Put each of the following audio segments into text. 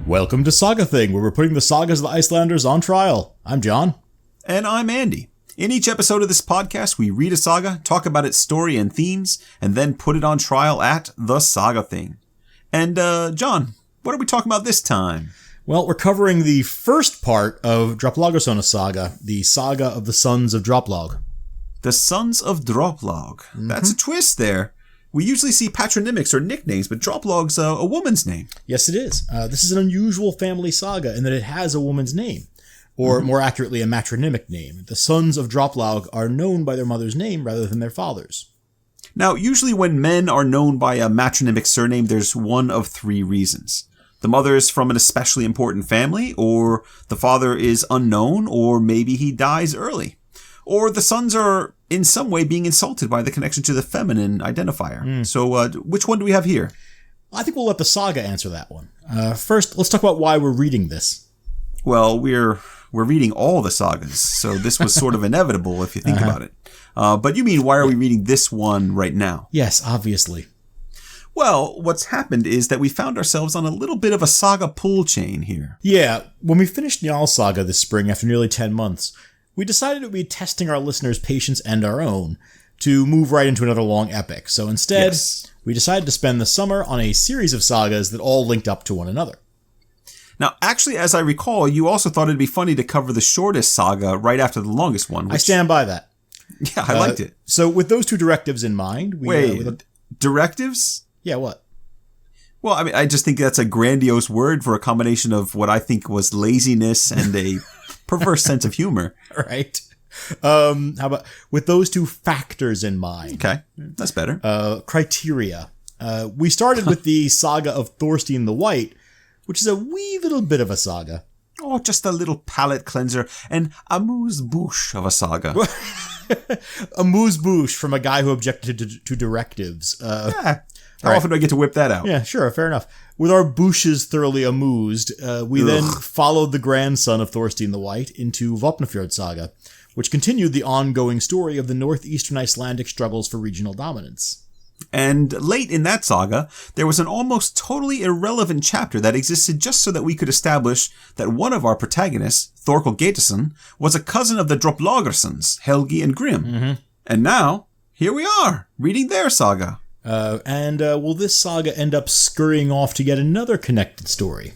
Welcome to Saga Thing, where we're putting the sagas of the Icelanders on trial. I'm John. And I'm Andy. In each episode of this podcast, we read a saga, talk about its story and themes, and then put it on trial at the Saga Thing. And, John, what are we talking about this time? Well, we're covering the first part of Droplaugarson saga, the Saga of the Sons of Droplaug. The Sons of Droplaug. Mm-hmm. That's a twist there. We usually see patronymics or nicknames, but Droplaug's a woman's name. Yes, it is. This is an unusual family saga in that it has a woman's name, or more accurately, a matronymic name. The Sons of Droplaug are known by their mother's name rather than their father's. Now, usually when men are known by a matronymic surname, there's one of three reasons. The mother is from an especially important family, or the father is unknown, or maybe he dies early. Or the sons are in some way being insulted by the connection to the feminine identifier. So which one do we have here? I think we'll let the saga answer that one. First, let's talk about why we're reading this. Well, we're reading all the sagas, so this was sort of inevitable if you think about it. But you mean, why are we reading this one right now? Yes, obviously. Well, what's happened is that we found ourselves on a little bit of a saga pull chain here. Yeah, when we finished Njal Saga this spring after nearly 10 months, we decided it would be testing our listeners' patience and our own to move right into another long epic. So instead, we decided to spend the summer on a series of sagas that all linked up to one another. Now, actually, as I recall, you also thought it'd be funny to cover the shortest saga right after the longest one. I stand by that. Yeah, I liked it. So with those two directives in mind... Directives? Yeah, what? Well, I mean, I just think that's a grandiose word for a combination of what I think was laziness and a perverse sense of humor. Right. How about with those two factors in mind? Okay, that's better. Criteria. We started with the Saga of Thorstein the White, which is a wee little bit of a saga. Oh, just a little palate cleanser and amuse-bouche of a saga. Amuse-bouche from a guy who objected to directives. Yeah. How often do I get to whip that out? Yeah, sure, fair enough. With our bouches thoroughly amused, we then followed the grandson of Thorstein the White into Vopnafjord Saga, which continued the ongoing story of the northeastern Icelandic struggles for regional dominance. And late in that saga, there was an almost totally irrelevant chapter that existed just so that we could establish that one of our protagonists, Thorkel Gateson, was a cousin of the Droplaugarsons, Helgi and Grim. Mm-hmm. And now, here we are, reading their saga. Will this saga end up scurrying off to yet another connected story?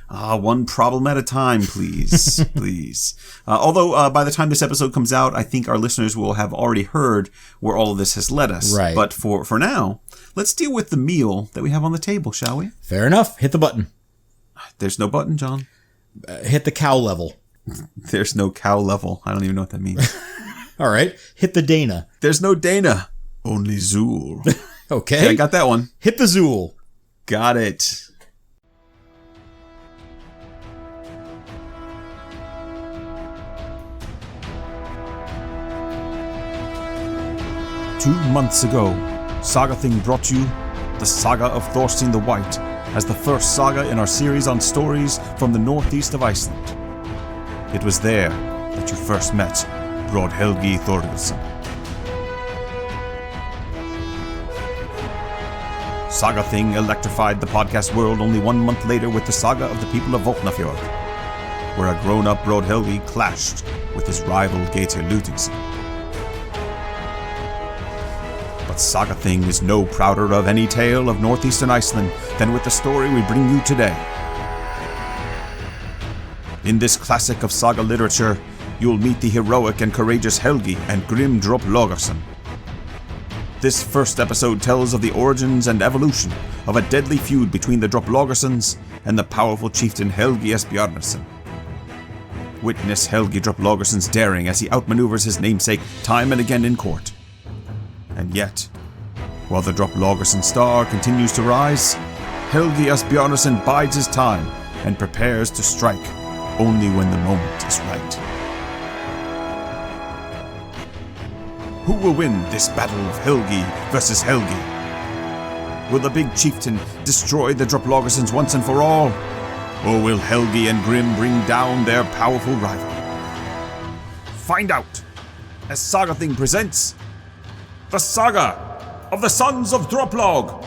One problem at a time, please. Please. Although, by the time this episode comes out, I think our listeners will have already heard where all of this has led us. Right. But for now, let's deal with the meal that we have on the table, shall we? Fair enough. Hit the button. There's no button, John. Hit the cow level. There's no cow level. I don't even know what that means. All right. Hit the Dana. There's no Dana. Only Zool. Okay. I got that one. Hit the Zool. Got it. Two months ago, Saga Thing brought you the Saga of Thorstein the White as the first saga in our series on stories from the Northeast of Iceland. It was there that you first met Broad Helgi Thorgilsson. Saga Thing electrified the podcast world only 1 month later with the saga of the people of Vopnafjord, where a grown-up Broad Helgi clashed with his rival Gator Lutingson. But Saga Thing is no prouder of any tale of northeastern Iceland than with the story we bring you today. In this classic of saga literature, you'll meet the heroic and courageous Helgi and Grim Droplaugarson. This first episode tells of the origins and evolution of a deadly feud between the Droplaugarsons and the powerful chieftain Helgi Asbjarnarson. Witness Helgi Droplaugarson's daring as he outmaneuvers his namesake time and again in court. And yet, while the Droplaugarson star continues to rise, Helgi Asbjarnarson bides his time and prepares to strike only when the moment is right. Who will win this battle of Helgi versus Helgi? Will the big chieftain destroy the Droplaugarsons once and for all? Or will Helgi and Grim bring down their powerful rival? Find out as Saga Thing presents the Saga of the Sons of Droplaug.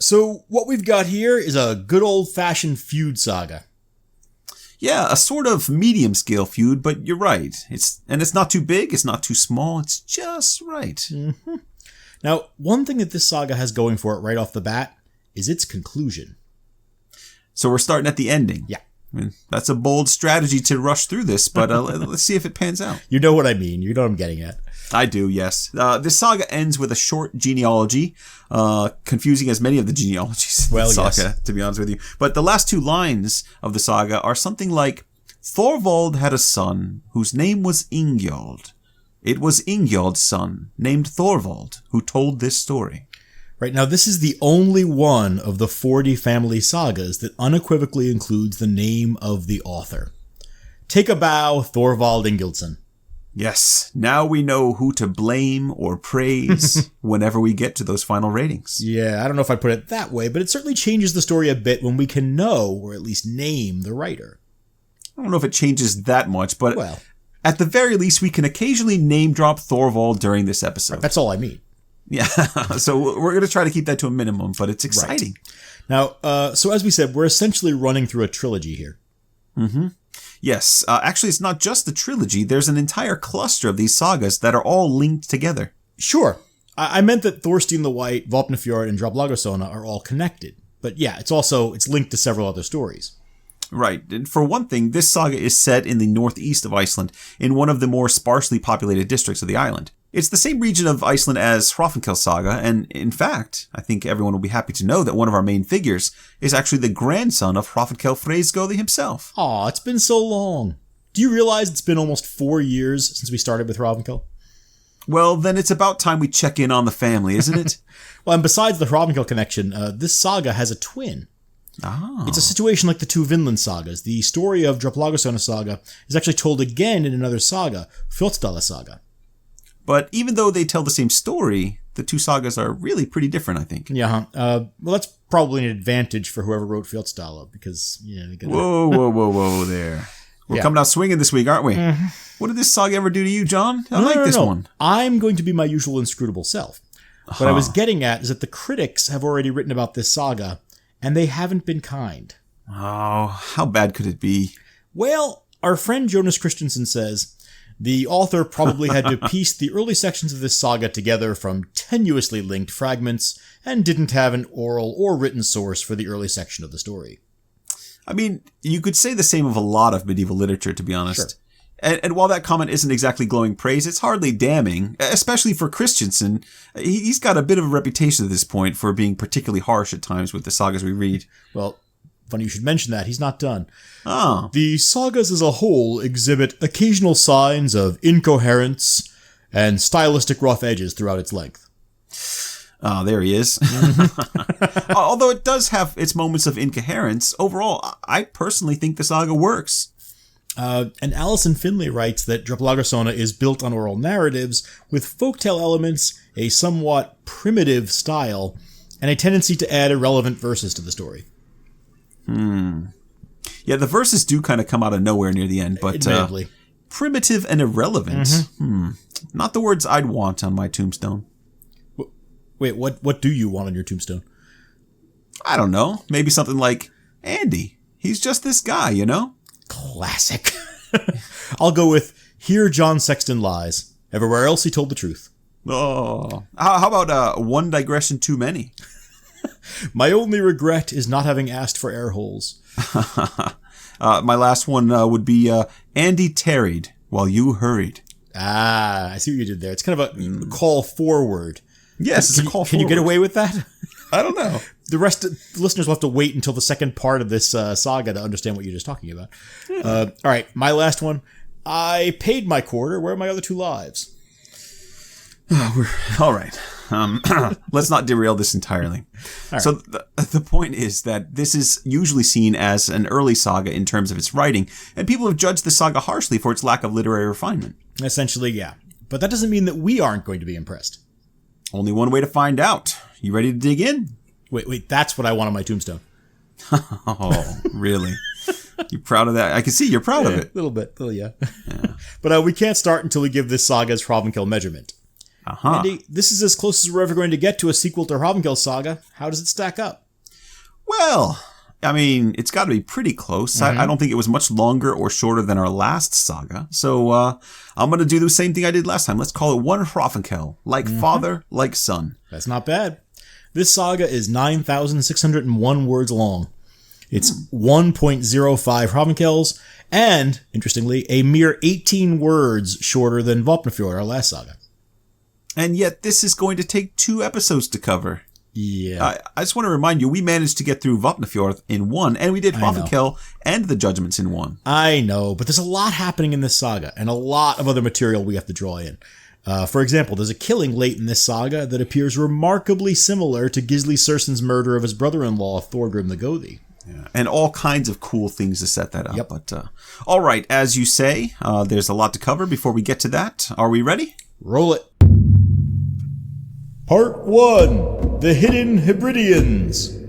So what we've got here is a good old-fashioned feud saga. Yeah, a sort of medium-scale feud, but you're right. It's not too big, it's not too small, it's just right. Mm-hmm. Now, one thing that this saga has going for it right off the bat is its conclusion. So we're starting at the ending. Yeah. I mean, that's a bold strategy to rush through this, but let's see if it pans out. You know what I mean. You know what I'm getting at. I do, yes. This saga ends with a short genealogy, confusing as many of the genealogies in the saga, to be honest with you. But the last two lines of the saga are something like, Thorvald had a son whose name was Ingjold. It was Ingjold's son, named Thorvald, who told this story. Right, now this is the only one of the 40 family sagas that unequivocally includes the name of the author. Take a bow, Thorvald Ingjaldsson. Yes, now we know who to blame or praise whenever we get to those final ratings. Yeah, I don't know if I'd put it that way, but it certainly changes the story a bit when we can know, or at least name, the writer. I don't know if it changes that much, but at the very least, we can occasionally name drop Thorvald during this episode. Right, that's all I mean. Yeah, so we're going to try to keep that to a minimum, but it's exciting. Right. Now, so as we said, we're essentially running through a trilogy here. Mm-hmm. Yes, actually it's not just the trilogy, there's an entire cluster of these sagas that are all linked together. Sure. I meant that Thorstein the White, Vopnafjord, and Droplaugardson are all connected. But yeah, it's linked to several other stories. Right. And for one thing, this saga is set in the northeast of Iceland, in one of the more sparsely populated districts of the island. It's the same region of Iceland as Hrafnkel saga, and in fact, I think everyone will be happy to know that one of our main figures is actually the grandson of Hrafnkel Freysgodi himself. Aw, it's been so long. Do you realize it's been almost 4 years since we started with Hrafnkel? Well, then it's about time we check in on the family, isn't it? Well, and besides the Hrafnkel connection, this saga has a twin. Oh. It's a situation like the two Vinland sagas. The story of Droplaugardson saga is actually told again in another saga, Fjótsdala saga. But even though they tell the same story, the two sagas are really pretty different, I think. Yeah, well, that's probably an advantage for whoever wrote Fjótsdala, because, Whoa there. We're coming out swinging this week, aren't we? Mm-hmm. What did this saga ever do to you, John? I like this one. I'm going to be my usual inscrutable self. What I was getting at is that the critics have already written about this saga, and they haven't been kind. Oh, how bad could it be? Well, our friend Jonas Christensen says, the author probably had to piece the early sections of this saga together from tenuously linked fragments and didn't have an oral or written source for the early section of the story. I mean, you could say the same of a lot of medieval literature, to be honest. Sure. And while that comment isn't exactly glowing praise, it's hardly damning, especially for Christensen. He's got a bit of a reputation at this point for being particularly harsh at times with the sagas we read. Well, funny you should mention that. He's not done. Oh. The sagas as a whole exhibit occasional signs of incoherence and stylistic rough edges throughout its length. Oh, there he is. Although it does have its moments of incoherence, overall, I personally think the saga works. And Alison Finlay writes that Droplaugardson is built on oral narratives with folktale elements, a somewhat primitive style, and a tendency to add irrelevant verses to the story. Yeah, the verses do kind of come out of nowhere near the end, but primitive and irrelevant. Mm-hmm. Not the words I'd want on my tombstone. Wait, what do you want on your tombstone? I don't know. Maybe something like, Andy, he's just this guy, you know? Classic. I'll go with, here John Sexton lies. Everywhere else he told the truth. Oh. How about one digression too many? My only regret is not having asked for air holes. My last one would be, Andy tarried while you hurried. Ah, I see what you did there. It's kind of a call forward. Yes, it's a call forward. Can you get away with that? I don't know. The listeners will have to wait until the second part of this saga to understand what you're just talking about. All right, my last one. I paid my quarter. Where are my other 2 lives? All right. Let's not derail this entirely. Right. So the point is that this is usually seen as an early saga in terms of its writing, and people have judged the saga harshly for its lack of literary refinement. Essentially, yeah. But that doesn't mean that we aren't going to be impressed. Only one way to find out. You ready to dig in? Wait, that's what I want on my tombstone. Oh, really? You proud of that? I can see you're proud of it. A little bit, yeah. But we can't start until we give this saga's Hrafnkel measurement. Andy, this is as close as we're ever going to get to a sequel to Hrafnkel saga. How does it stack up? Well, I mean, it's got to be pretty close. I don't think it was much longer or shorter than our last saga. So I'm going to do the same thing I did last time. Let's call it one Hrafnkel, like father, like son. That's not bad. This saga is 9,601 words long. It's 1.05 Hrafnkels, and, interestingly, a mere 18 words shorter than Vopnafjord, our last saga. And yet this is going to take 2 episodes to cover. Yeah. I just want to remind you, we managed to get through Vopnafjord in 1, and we did Hrafnkel and the Judgments in 1. I know, but there's a lot happening in this saga, and a lot of other material we have to draw in. For example, there's a killing late in this saga that appears remarkably similar to Gisli Sursen's murder of his brother-in-law, Thorgrim the Gothi. Yeah, and all kinds of cool things to set that up. Yep. But all right, as you say, there's a lot to cover before we get to that. Are we ready? Roll it. Part 1. The Hidden Hebrideans.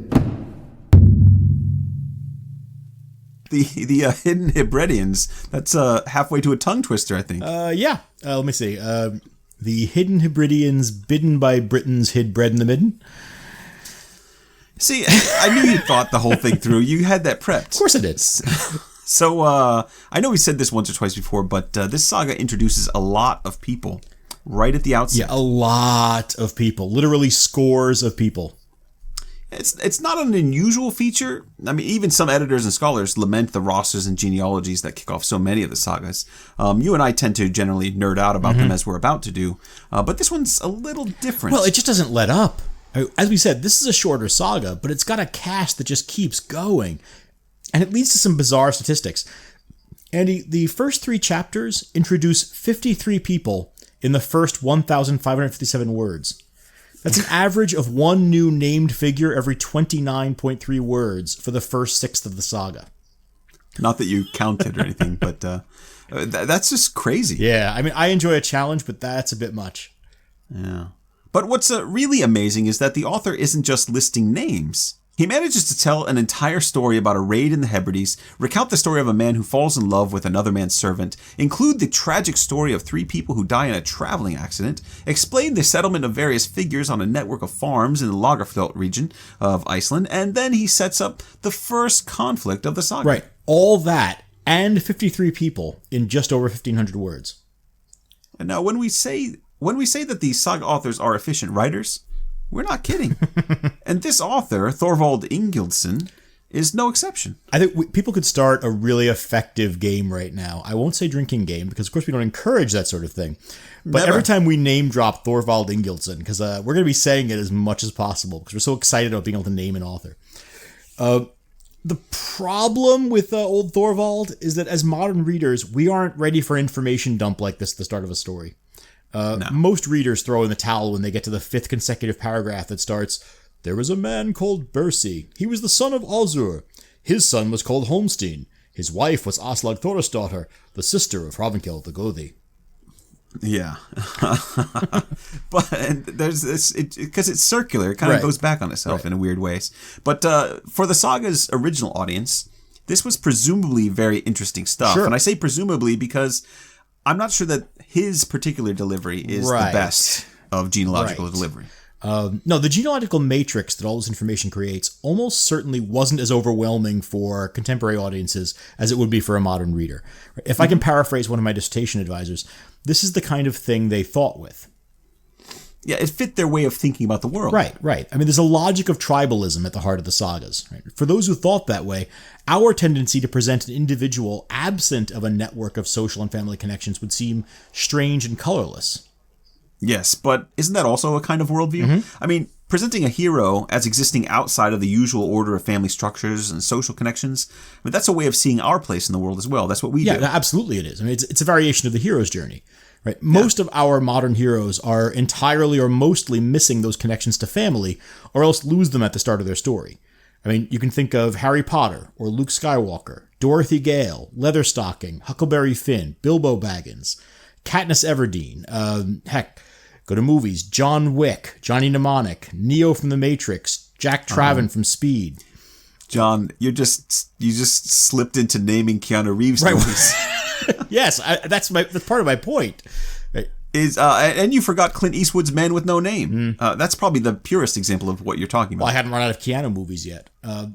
The Hidden Hebrideans. That's halfway to a tongue twister, I think. Yeah. Let me see. The Hidden Hebrideans, bidden by Britons, hid bread in the midden. See, I knew you thought the whole thing through. You had that prepped. Of course I did. So, I know we said this once or twice before, but this saga introduces a lot of people right at the outset. Yeah, a lot of people. Literally scores of people. It's not an unusual feature. I mean, even some editors and scholars lament the rosters and genealogies that kick off so many of the sagas. You and I tend to generally nerd out about them as we're about to do, but this one's a little different. Well, it just doesn't let up. As we said, this is a shorter saga, but it's got a cast that just keeps going. And it leads to some bizarre statistics. Andy, the first 3 chapters introduce 53 people in the first 1,557 words. That's an average of 1 new named figure every 29.3 words for the first 1/6 of the saga. Not that you counted or anything, but that's just crazy. Yeah, I mean, I enjoy a challenge, but that's a bit much. Yeah. But what's really amazing is that the author isn't just listing names. He manages to tell an entire story about a raid in the Hebrides, recount the story of a man who falls in love with another man's servant, include the tragic story of 3 people who die in a traveling accident, explain the settlement of various figures on a network of farms in the Lagerfeld region of Iceland, and then he sets up the first conflict of the saga. Right. All that, and 53 people in just over 1,500 words. And now when we say that these saga authors are efficient writers, we're not kidding. And this author, Thorvald Ingildsson, is no exception. I think people could start a really effective game right now. I won't say drinking game, because of course we don't encourage that sort of thing. But Never. Every time we name drop Thorvald Ingildsson, because we're going to be saying it as much as possible, because we're so excited about being able to name an author. The problem with old Thorvald is that as modern readers, we aren't ready for information dump like this at the start of a story. No. Most readers throw in the towel when they get to the 5th consecutive paragraph that starts, "There was a man called Bersi. He was the son of Ozur. His son was called Holmstein. His wife was Aslag Thorisdottir, the sister of Hrafnkel the Gothi." Yeah. But and there's this, because it's circular, it kind of goes back on itself in weird ways. But for the saga's original audience, this was presumably very interesting stuff. Sure. And I say presumably because I'm not sure that his particular delivery is the best of genealogical delivery. No, the genealogical matrix that all this information creates almost certainly wasn't as overwhelming for contemporary audiences as it would be for a modern reader. If I can paraphrase one of my dissertation advisors, this is the kind of thing they thought with. Yeah, it fit their way of thinking about the world. Right. I mean, there's a logic of tribalism at the heart of the sagas. Right? For those who thought that way, our tendency to present an individual absent of a network of social and family connections would seem strange and colorless. Yes, but isn't that also a kind of worldview? I mean, presenting a hero as existing outside of the usual order of family structures and social connections, I mean, that's a way of seeing our place in the world as well. That's what we do. Yeah, absolutely it is. I mean, it's a variation of the hero's journey. Right? Most of our modern heroes are entirely or mostly missing those connections to family, or else lose them at the start of their story. I mean, you can think of Harry Potter, or Luke Skywalker, Dorothy Gale, Leatherstocking, Huckleberry Finn, Bilbo Baggins, Katniss Everdeen, go to movies, John Wick, Johnny Mnemonic, Neo from The Matrix, Jack Traven from Speed. John, you just slipped into naming Keanu Reeves movies. Yes, that's part of my point. And you forgot Clint Eastwood's Man with No Name. That's probably the purest example of what you're talking about. Well, I hadn't run out of Keanu movies yet.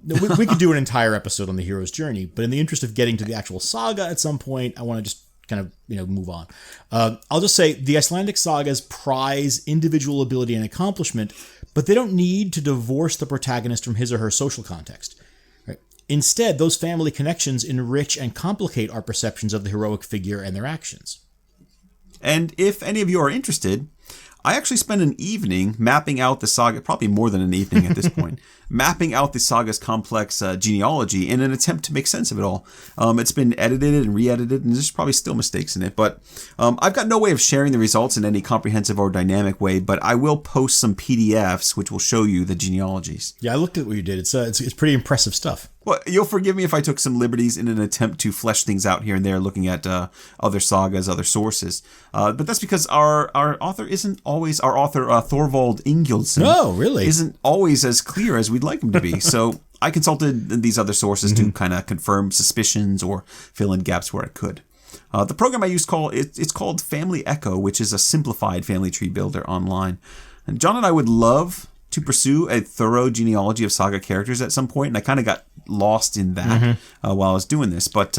We could do an entire episode on the hero's journey, but in the interest of getting to the actual saga at some point, I want to just kind of move on. I'll just say the Icelandic sagas prize individual ability and accomplishment, but they don't need to divorce the protagonist from his or her social context. Right? Instead, those family connections enrich and complicate our perceptions of the heroic figure and their actions. And if any of you are interested, I actually spent an evening mapping out the saga, probably more than an evening at this point, mapping out the saga's complex genealogy in an attempt to make sense of it all. It's been edited and re-edited, and there's probably still mistakes in it, but I've got no way of sharing the results in any comprehensive or dynamic way, but I will post some PDFs which will show you the genealogies. Yeah, I looked at what you did. It's pretty impressive stuff. Well, you'll forgive me if I took some liberties in an attempt to flesh things out here and there, looking at other sagas, other sources. But that's because our author isn't always, our author Thorvald Ingjaldsson, no, really, isn't always as clear as we'd like him to be. So I consulted these other sources to kind of confirm suspicions or fill in gaps where I could. The program I used it's called Family Echo, which is a simplified family tree builder online. And John and I would love to pursue a thorough genealogy of saga characters at some point, and I kind of got lost in that while I was doing this. But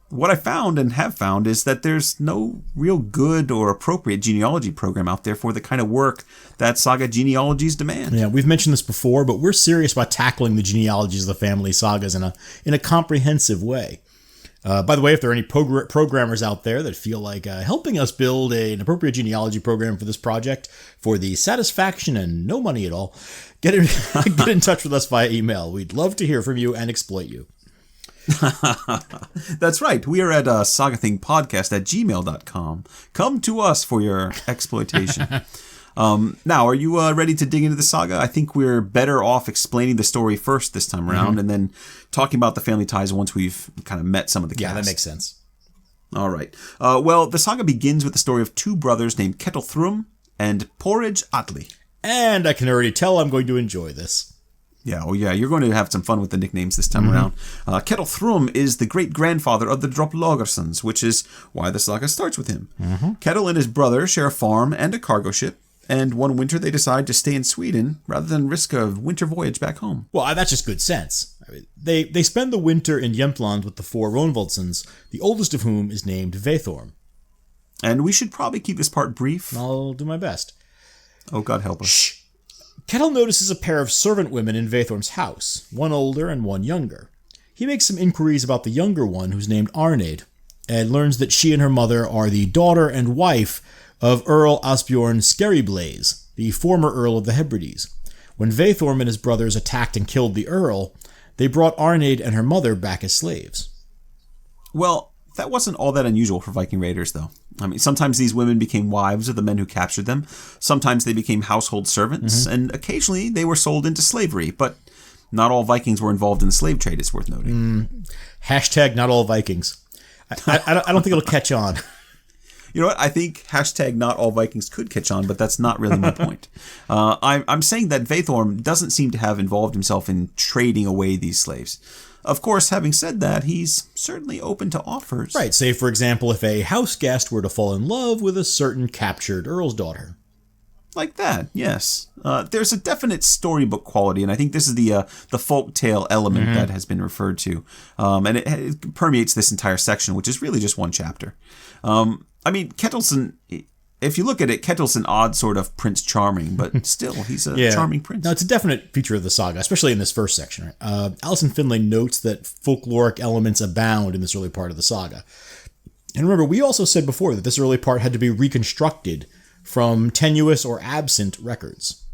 what I found and have found is that there's no real good or appropriate genealogy program out there for the kind of work that saga genealogies demand. Yeah, we've mentioned this before, but we're serious about tackling the genealogies of the family sagas in a comprehensive way. By the way, if there are any programmers out there that feel like helping us build an appropriate genealogy program for this project for the satisfaction and no money at all, get in touch with us via email. We'd love to hear from you and exploit you. That's right. We are at sagathingpodcast@gmail.com. Come to us for your exploitation. Now, are you ready to dig into the saga? I think we're better off explaining the story first this time around and then talking about the family ties once we've kind of met some of the cast. Yeah, that makes sense. All right. Well, the saga begins with the story of two brothers named Ketilthrym and Porridge Atli. And I can already tell I'm going to enjoy this. Yeah, oh yeah, you're going to have some fun with the nicknames this time around. Ketilthrym is the great-grandfather of the Droplaugarsons, which is why the saga starts with him. Ketil and his brother share a farm and a cargo ship, and one winter they decide to stay in Sweden rather than risk a winter voyage back home. Well, that's just good sense. I mean, they spend the winter in Jämtland with the four Ronvaldsons, the oldest of whom is named Vethorm. And we should probably keep this part brief. I'll do my best. Oh, God help us. Shh. Ketil notices a pair of servant women in Vethorm's house, one older and one younger. He makes some inquiries about the younger one, who's named Arneid, and learns that she and her mother are the daughter and wife of Earl Asbjorn Skerryblaze, the former Earl of the Hebrides. When Vethorm and his brothers attacked and killed the Earl, they brought Arneid and her mother back as slaves. Well, that wasn't all that unusual for Viking raiders, though. I mean, sometimes these women became wives of the men who captured them, sometimes they became household servants, and occasionally they were sold into slavery, but not all Vikings were involved in the slave trade, it's worth noting. Hashtag not all Vikings. I don't think it'll catch on. You know what? I think hashtag not all Vikings could catch on, but that's not really my point. I'm saying that Vethorm doesn't seem to have involved himself in trading away these slaves. Of course, having said that, he's certainly open to offers. Right, say for example if a house guest were to fall in love with a certain captured earl's daughter. Like that, yes. There's a definite storybook quality, and I think this is the folk tale element that has been referred to. And it permeates this entire section, which is really just one chapter. I mean, Ketilsson, if you look at it, Ketil's an odd sort of Prince Charming, but still, he's a charming prince. No, it's a definite feature of the saga, especially in this first section. Alison Finlay notes that folkloric elements abound in this early part of the saga. And remember, we also said before that this early part had to be reconstructed from tenuous or absent records.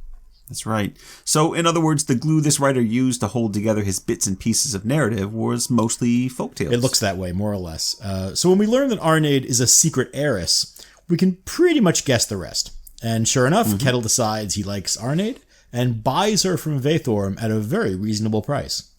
That's right. So, in other words, the glue this writer used to hold together his bits and pieces of narrative was mostly folktales. It looks that way, more or less. So when we learn that Arneid is a secret heiress, we can pretty much guess the rest. And sure enough, Ketil decides he likes Arneid and buys her from Vethorm at a very reasonable price.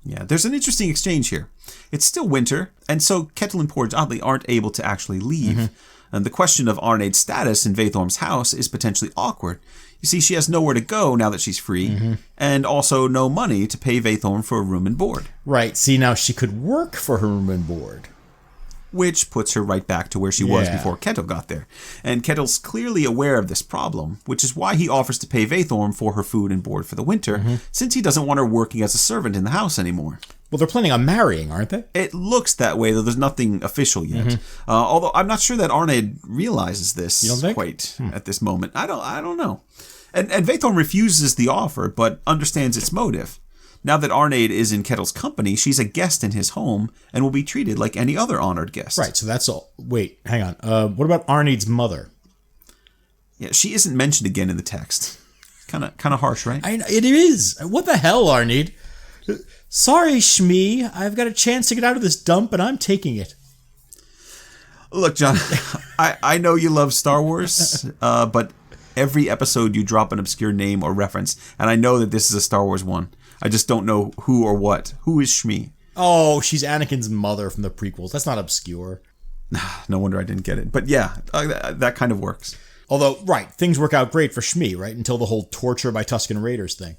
Yeah, there's an interesting exchange here. It's still winter, and so Ketil and Porridge Atli aren't able to actually leave. And the question of Arneid's status in Vethorm's house is potentially awkward. You see, she has nowhere to go now that she's free, and also no money to pay Vethorm for a room and board. Right, see, now she could work for her room and board. which puts her right back to where she was before Ketil got there. And Ketil's clearly aware of this problem, which is why he offers to pay Vathorm for her food and board for the winter, since he doesn't want her working as a servant in the house anymore. Well, they're planning on marrying, aren't they? It looks that way, though there's nothing official yet. Although I'm not sure that Arneid realizes this quite at this moment. I don't know. And Vathorm refuses the offer, but understands its motive. Now that Arneid is in Ketil's company, she's a guest in his home and will be treated like any other honored guest. Right, so that's all. Wait, hang on. What about Arneid's mother? Yeah, she isn't mentioned again in the text. Kind of harsh, right? It is. What the hell, Arneid? Sorry, Shmi. I've got a chance to get out of this dump, and I'm taking it. Look, John, I know you love Star Wars, but every episode you drop an obscure name or reference, and I know that this is a Star Wars one. I just don't know who or what. Who is Shmi? Oh, she's Anakin's mother from the prequels. That's not obscure. No wonder I didn't get it. But yeah, that kind of works. Although, right, things work out great for Shmi, right? Until the whole torture by Tusken Raiders thing.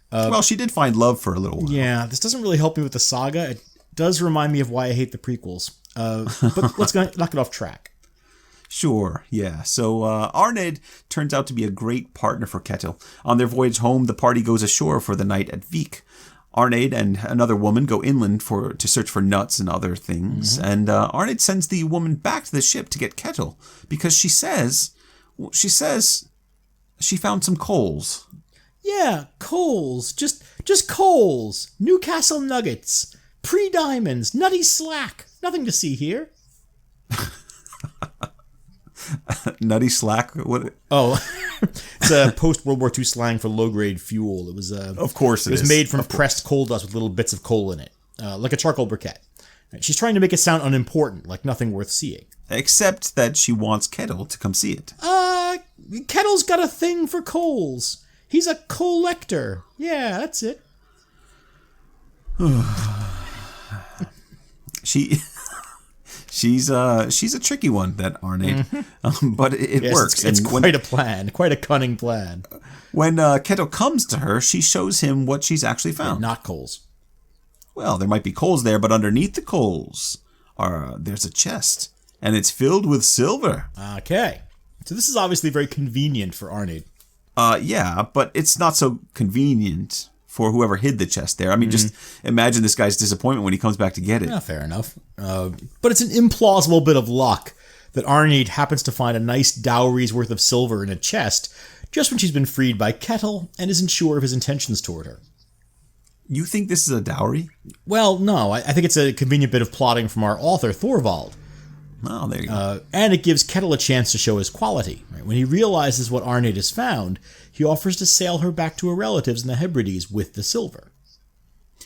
Well, she did find love for a little while. Yeah, this doesn't really help me with the saga. It does remind me of why I hate the prequels. But let's knock it off track. Sure, yeah. So Arneid turns out to be a great partner for Ketil. On their voyage home, the party goes ashore for the night at Vik. Arneid and another woman go inland to search for nuts and other things. And Arneid sends the woman back to the ship to get Ketil because she says she found some coals. Yeah, coals. Just coals. Newcastle nuggets. Pre-diamonds. Nutty slack. Nothing to see here. Nutty slack? What? Oh, it's a post-World War II slang for low-grade fuel. It was, of course, it was made from pressed coal dust with little bits of coal in it, like a charcoal briquette. She's trying to make it sound unimportant, like nothing worth seeing. Except that she wants Ketil to come see it. Ketil's got a thing for coals. He's a collector. Yeah, that's it. She's a tricky one, that Arneid, but it works. It's quite a plan, quite a cunning plan. When Ketil comes to her, she shows him what she's actually found. Not coals. Well, there might be coals there, but underneath the coals there's a chest, and it's filled with silver. Okay, so this is obviously very convenient for Arneid. Yeah, but it's not so convenient for whoever hid the chest there. I mean, just imagine this guy's disappointment when he comes back to get it. Yeah, fair enough. But it's an implausible bit of luck that Arneid happens to find a nice dowry's worth of silver in a chest just when she's been freed by Ketil and isn't sure of his intentions toward her. You think this is a dowry? Well, no. I think it's a convenient bit of plotting from our author, Thorvald. Oh, there you go. And it gives Ketil a chance to show his quality. Right? When he realizes what Arneid has found, he offers to sail her back to her relatives in the Hebrides with the silver.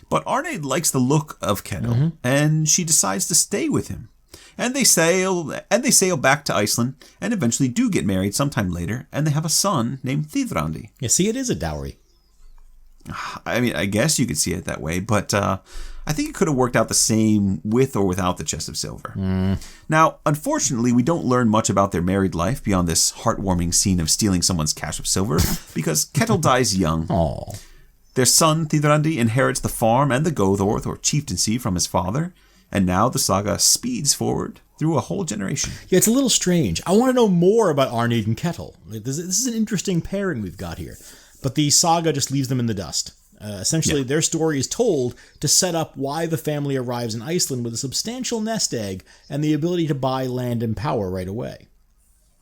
But Arneid likes the look of Ketil, and she decides to stay with him. And they sail back to Iceland, and eventually do get married sometime later, and they have a son named Thithrandi. Yeah, see, it is a dowry. I mean, I guess you could see it that way, but I think it could have worked out the same with or without the chest of silver. Now, unfortunately, we don't learn much about their married life beyond this heartwarming scene of stealing someone's cache of silver, because Ketil dies young. Aww. Their son, Thithrandi, inherits the farm and the Gothorth, or chieftaincy, from his father, and now the saga speeds forward through a whole generation. Yeah, it's a little strange. I want to know more about Arneid and Ketil. This is an interesting pairing we've got here. But the saga just leaves them in the dust. Essentially, their story is told to set up why the family arrives in Iceland with a substantial nest egg and the ability to buy land and power right away.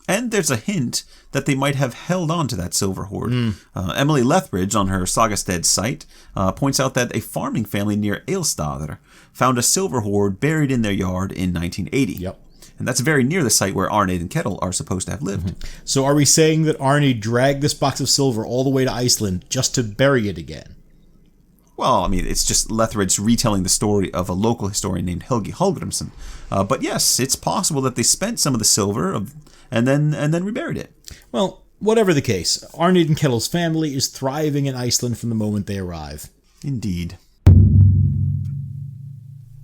And there's a hint that they might have held on to that silver hoard. Emily Lethbridge, on her Sagastad site, points out that a farming family near Ailstaðr found a silver hoard buried in their yard in 1980. Yep. And that's very near the site where Arneid and Ketil are supposed to have lived. So are we saying that Arneid dragged this box of silver all the way to Iceland just to bury it again? Well, I mean, it's just Lethbridge retelling the story of a local historian named Helgi Hallgrímsson. But yes, it's possible that they spent some of the silver and then reburied it. Well, whatever the case, Arneid and Ketil's family is thriving in Iceland from the moment they arrive. Indeed.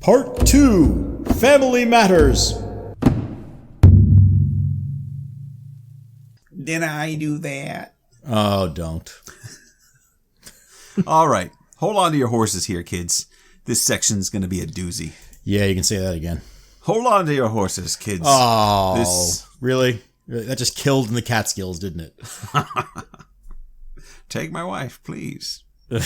Part 2. Family Matters. Did I do that? Oh, don't. All right. Hold on to your horses here, kids. This section's going to be a doozy. Yeah, you can say that again. Hold on to your horses, kids. Oh, really? That just killed in the Catskills, didn't it? Take my wife, please. We're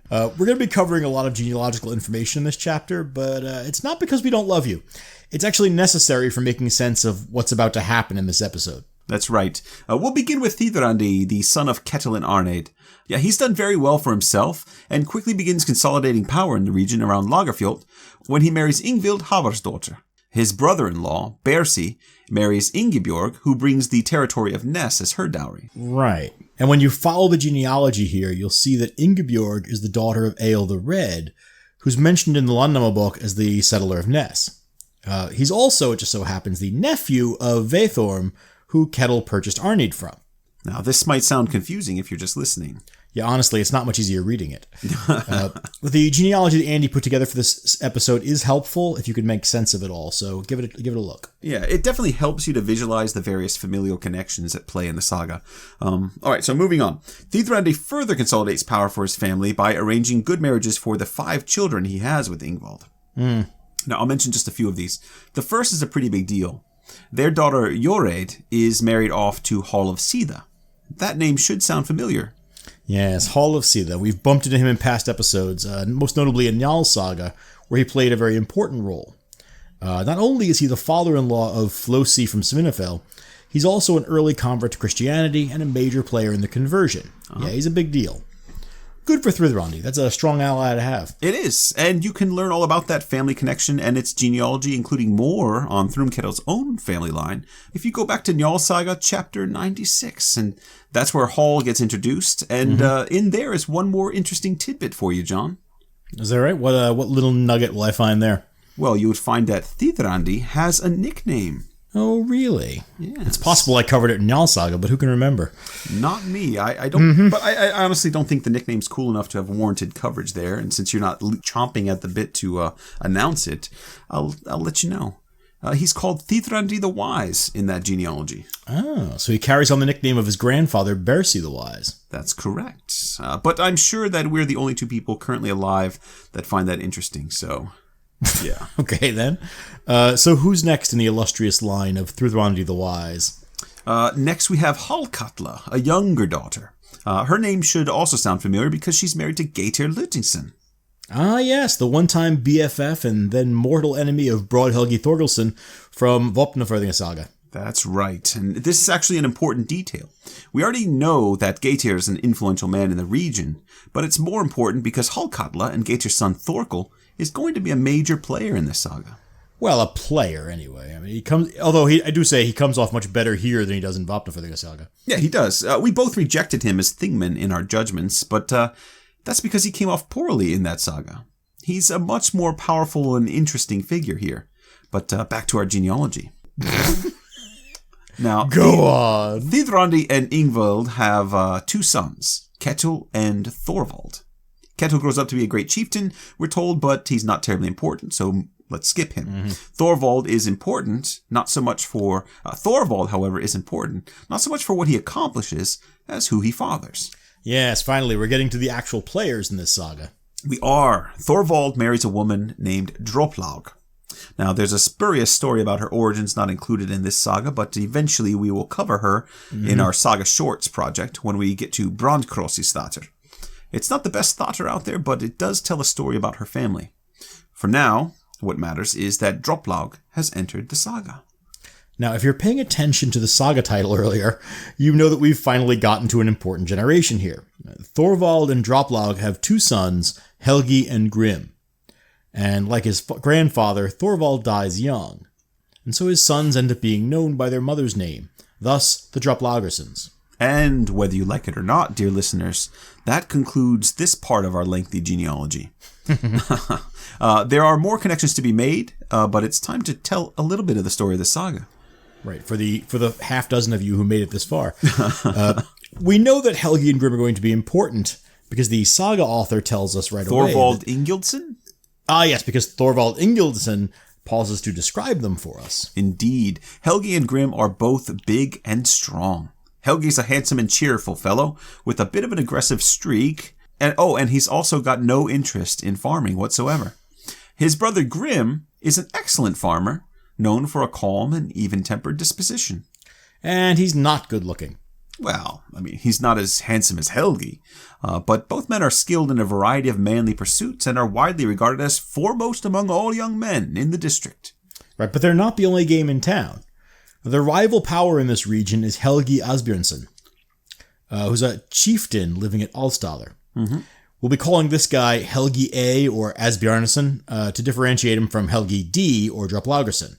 going to be covering a lot of genealogical information in this chapter, but it's not because we don't love you. It's actually necessary for making sense of what's about to happen in this episode. That's right. We'll begin with Thithrandi, the son of Ketil and Arneid. Yeah, he's done very well for himself, and quickly begins consolidating power in the region around Lagerfjord when he marries Ingvild Havarsdóttir. His brother-in-law, Bersi, marries Ingibjorg, who brings the territory of Ness as her dowry. Right. And when you follow the genealogy here, you'll see that Ingibjorg is the daughter of Egil the Red, who's mentioned in the Landnáma book as the settler of Ness. He's also, it just so happens, the nephew of Veithorm, who Ketil purchased Arneid from. Now, this might sound confusing if you're just listening. Yeah, honestly, it's not much easier reading it. The genealogy that Andy put together for this episode is helpful if you could make sense of it all, so give it a look. Yeah, it definitely helps you to visualize the various familial connections at play in the saga. Alright, so moving on. Thithrandi further consolidates power for his family by arranging good marriages for the 5 children he has with Ingvald. Now, I'll mention just a few of these. The first is a pretty big deal. Their daughter, Joreid, is married off to Hall of Sida. That name should sound familiar. Yes, Hall of Sida. We've bumped into him in past episodes, most notably in Njál's saga, where he played a very important role. Not only is he the father-in-law of Flosi from Svinafell, he's also an early convert to Christianity and a major player in the conversion. Yeah, he's a big deal. Good for Thithrandi. That's a strong ally to have. It is, and you can learn all about that family connection and its genealogy, including more on Thrumketil's own family line, if you go back to Njál Saga chapter 96, and that's where Hall gets introduced, and in there is one more interesting tidbit for you, John. Is that right? What little nugget will I find there? Well, you would find that Thithrandi has a nickname. Oh, really? Yes. It's possible I covered it in Njál Saga, but who can remember? Not me. I don't. But I honestly don't think the nickname's cool enough to have warranted coverage there. And since you're not chomping at the bit to announce it, I'll let you know. He's called Thithrandi the Wise in that genealogy. Oh, so he carries on the nickname of his grandfather, Bersi the Wise. That's correct. But I'm sure that we're the only 2 people currently alive that find that interesting. So. Yeah. Okay, then. So who's next in the illustrious line of Thithrandi the Wise? Next we have Hallkatla, a younger daughter. Her name should also sound familiar because she's married to Geitir Lutingsson. Ah, yes, the one-time BFF and then mortal enemy of Broad Helgi Thorgilsson from Vopnafjörðinga Saga. That's right, and this is actually an important detail. We already know that Geitir is an influential man in the region, but it's more important because Hallkatla and Geitir's son Thorkel is going to be a major player in this saga. Well, a player anyway. I mean, I do say he comes off much better here than he does in Vopnafjörðinga Saga. Yeah, he does. We both rejected him as Thingman in our judgments, but that's because he came off poorly in that saga. He's a much more powerful and interesting figure here. But back to our genealogy. Now, go on. Thithrandi and Ingvild have 2 sons, Ketil and Thorvald. Ketil grows up to be a great chieftain, we're told, but he's not terribly important, so let's skip him. Thorvald is important, not so much for... Thorvald, however, is important, not so much for what he accomplishes as who he fathers. Yes, finally, we're getting to the actual players in this saga. We are. Thorvald marries a woman named Droplaug. Now, there's a spurious story about her origins not included in this saga, but eventually we will cover her in our Saga Shorts project when we get to Brandkrosisdatter. It's not the best Thatter out there, but it does tell a story about her family. For now, what matters is that Droplaug has entered the saga. Now, if you're paying attention to the saga title earlier, you know that we've finally gotten to an important generation here. Thorvald and Droplaug have 2 sons, Helgi and Grim. And like his grandfather, Thorvald dies young. And so his sons end up being known by their mother's name, thus the Droplaugarsons. And whether you like it or not, dear listeners, that concludes this part of our lengthy genealogy. There are more connections to be made, but it's time to tell a little bit of the story of the saga. Right, for the half dozen of you who made it this far. We know that Helgi and Grim are going to be important because the saga author tells us right away. Thorvald Ingildsson? Ah, yes, because Thorvald Ingildsson pauses to describe them for us. Indeed. Helgi and Grim are both big and strong. Helgi's a handsome and cheerful fellow with a bit of an aggressive streak. And he's also got no interest in farming whatsoever. His brother Grim is an excellent farmer, known for a calm and even-tempered disposition. And he's not good looking. Well, I mean, he's not as handsome as Helgi, but both men are skilled in a variety of manly pursuits and are widely regarded as foremost among all young men in the district. Right, but they're not the only game in town. The rival power in this region is Helgi Asbjarnarson, who's a chieftain living at Alstaðr. Mm-hmm. We'll be calling this guy Helgi A or Asbjarnarson to differentiate him from Helgi D or Droplaugarson.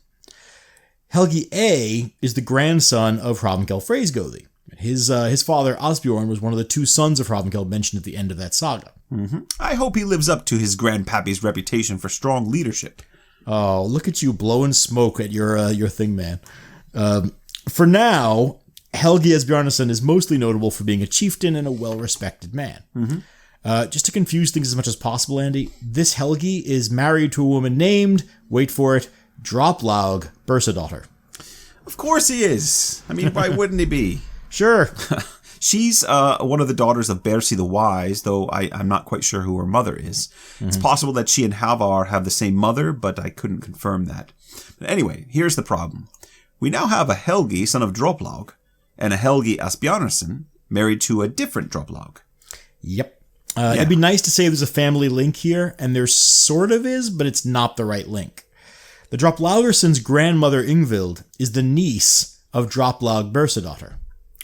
Helgi A is the grandson of Hrafnkel Freysgóði. His father, Asbjorn, was one of the two sons of Hrafnkel mentioned at the end of that saga. Mm-hmm. I hope he lives up to his grandpappy's reputation for strong leadership. Oh, look at you blowing smoke at your thing, man. For now, Helgi Asbjarnarson is mostly notable for being a chieftain and a well-respected man. Mm-hmm. Just to confuse things as much as possible, Andy, this Helgi is married to a woman named, wait for it, Droplaug Bersadottir. Of course he is. I mean, why wouldn't he be? Sure. She's one of the daughters of Bersi the Wise, though I'm not quite sure who her mother is. Mm-hmm. It's possible that she and Halvar have the same mother, but I couldn't confirm that. But anyway, here's the problem. We now have a Helgi, son of Droplaug, and a Helgi Asbjarnarson, married to a different Droplaug. Yep. It'd be nice to say there's a family link here, and there sort of is, but it's not the right link. The Droplaugarson's grandmother Ingvild is the niece of Droplaug Bersadottir.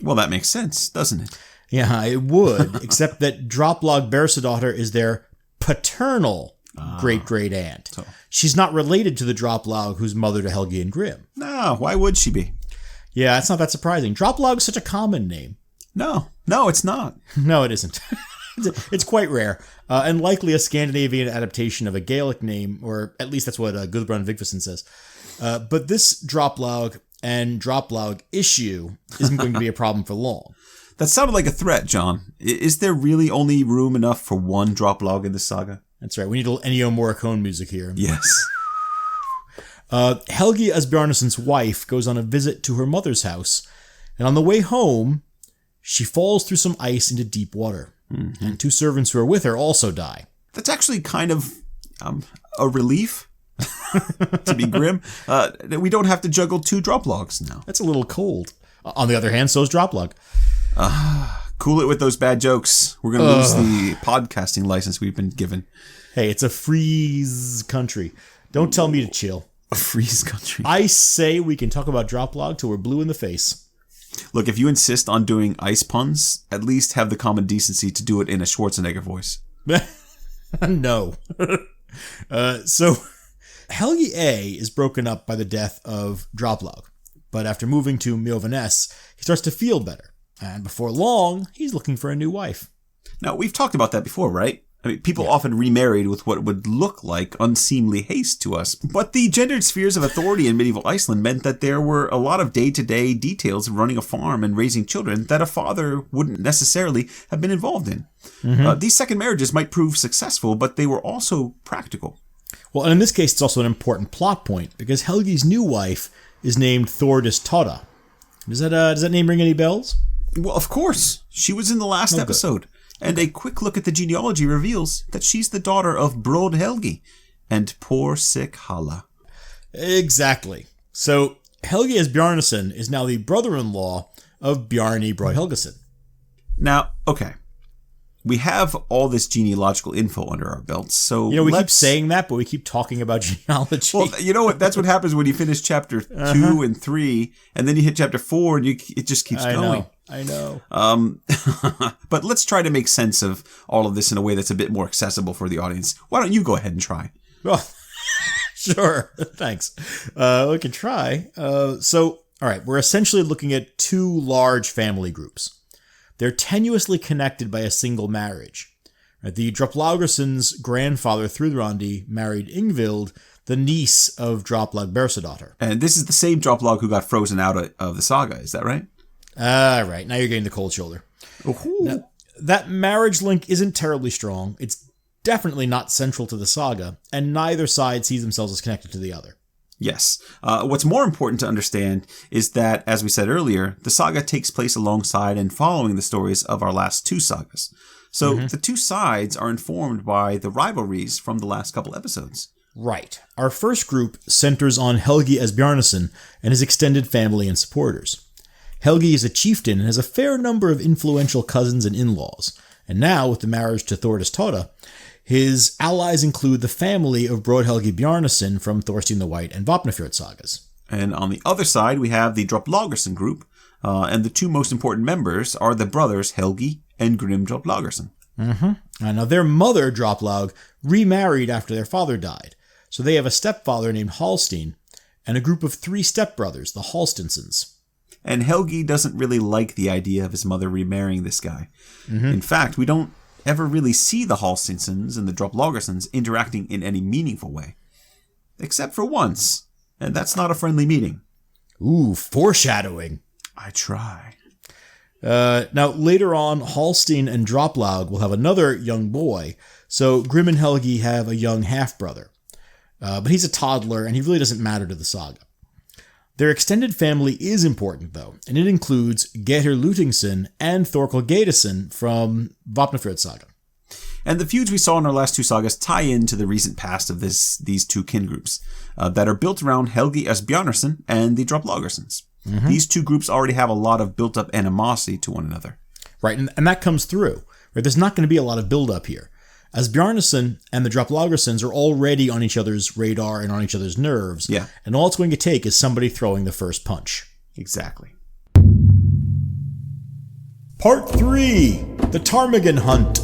Well, that makes sense, doesn't it? Yeah, it would, except that Droplaug Bersadottir is their paternal great-great-aunt. So. She's not related to the Droplaug who's mother to Helgi and Grim. No, why would she be? Yeah, it's not that surprising. Droplaug's such a common name. No, it's not. No, it isn't. It's quite rare, and likely a Scandinavian adaptation of a Gaelic name, or at least that's what Gudbrand Vigfusson says. But this Droplaug and Droplaug issue isn't going to be a problem for long. That sounded like a threat, John. Is there really only room enough for one Droplaug in the saga? That's right. We need a little Ennio Morricone music here. Yes. Helgi Asbjarnarson's wife goes on a visit to her mother's house, and on the way home, she falls through some ice into deep water. Mm-hmm. And two servants who are with her also die. That's actually kind of a relief, to be grim. We don't have to juggle two Droplaugs now. That's a little cold. On the other hand, so's Droplaug. Cool it with those bad jokes. We're going to lose the podcasting license we've been given. Hey, it's a freeze country. Don't tell me to chill. A freeze country. I say we can talk about Droplaug till we're blue in the face. Look, if you insist on doing ice puns, at least have the common decency to do it in a Schwarzenegger voice. No. So, Helgi A is broken up by the death of Droplaug. But after moving to Mjolnir, he starts to feel better. And before long, he's looking for a new wife. Now, we've talked about that before, right? I mean, people often remarried with what would look like unseemly haste to us. But the gendered spheres of authority in medieval Iceland meant that there were a lot of day-to-day details of running a farm and raising children that a father wouldn't necessarily have been involved in. Mm-hmm. These second marriages might prove successful, but they were also practical. Well, and in this case, it's also an important plot point, because Helgi's new wife is named Thordis Toda. Does that name ring any bells? Well, of course. She was in the last episode. Good. And a quick look at the genealogy reveals that she's the daughter of Brod Helgi and poor sick Halla. Exactly. So Helgi Asbjarnarson is now the brother-in-law of Bjarni Brod Helgason. Now, okay. We have all this genealogical info under our belts, so we keep saying that, but we keep talking about genealogy. Well, you know what? That's what happens when you finish chapter 2 and 3, and then you hit chapter 4, and it just keeps going. I know. But let's try to make sense of all of this in a way that's a bit more accessible for the audience. Why don't you go ahead and try? Well, sure. Thanks. We can try. So, all right, we're essentially looking at two large family groups. They're tenuously connected by a single marriage. Right? The Droplaugarson's grandfather, Thrudrandi, married Ingvild, the niece of Droplaug Bersadottir. And this is the same Droplaug who got frozen out of the saga, is that right? Right. Now you're getting the cold shoulder. Now, that marriage link isn't terribly strong. It's definitely not central to the saga, and neither side sees themselves as connected to the other. Yes. What's more important to understand is that, as we said earlier, the saga takes place alongside and following the stories of our last two sagas. So the two sides are informed by the rivalries from the last couple episodes. Right. Our first group centers on Helgi Asbjarnarson and his extended family and supporters. Helgi is a chieftain and has a fair number of influential cousins and in-laws. And now, with the marriage to Thordis Toda, his allies include the family of Brod Helgi Bjarnason from Thorstein the White and Vapnafjord sagas. And on the other side, we have the Droplaugarson group, and the two most important members are the brothers Helgi and Grim Droplaugarson. Now, their mother, Droplaug, remarried after their father died. So they have a stepfather named Halstein and a group of 3 stepbrothers, the Halstinsons. And Helgi doesn't really like the idea of his mother remarrying this guy. In fact, we don't ever really see the Halstinsons and the Droplaugarsons interacting in any meaningful way. Except for once, and that's not a friendly meeting. Ooh, foreshadowing. I try. Now, later on, Halstein and Droplaug will have another young boy, so Grim and Helgi have a young half-brother. But he's a toddler, and he really doesn't matter to the saga. Their extended family is important, though, and it includes Geir Lutingsson and Thorkel Gaidesson from Vapnafjord saga. And the feuds we saw in our last 2 sagas tie into the recent past of these 2 kin groups that are built around Helgi Asbjarnarson and the Droplaugarsons. These 2 groups already have a lot of built-up animosity to one another. Right, and that comes through. Right? There's not going to be a lot of build-up here. Asbjarnarson and the Droplaugarsons are already on each other's radar and on each other's nerves. Yeah. And all it's going to take is somebody throwing the first punch. Exactly. Part 3. The Ptarmigan Hunt.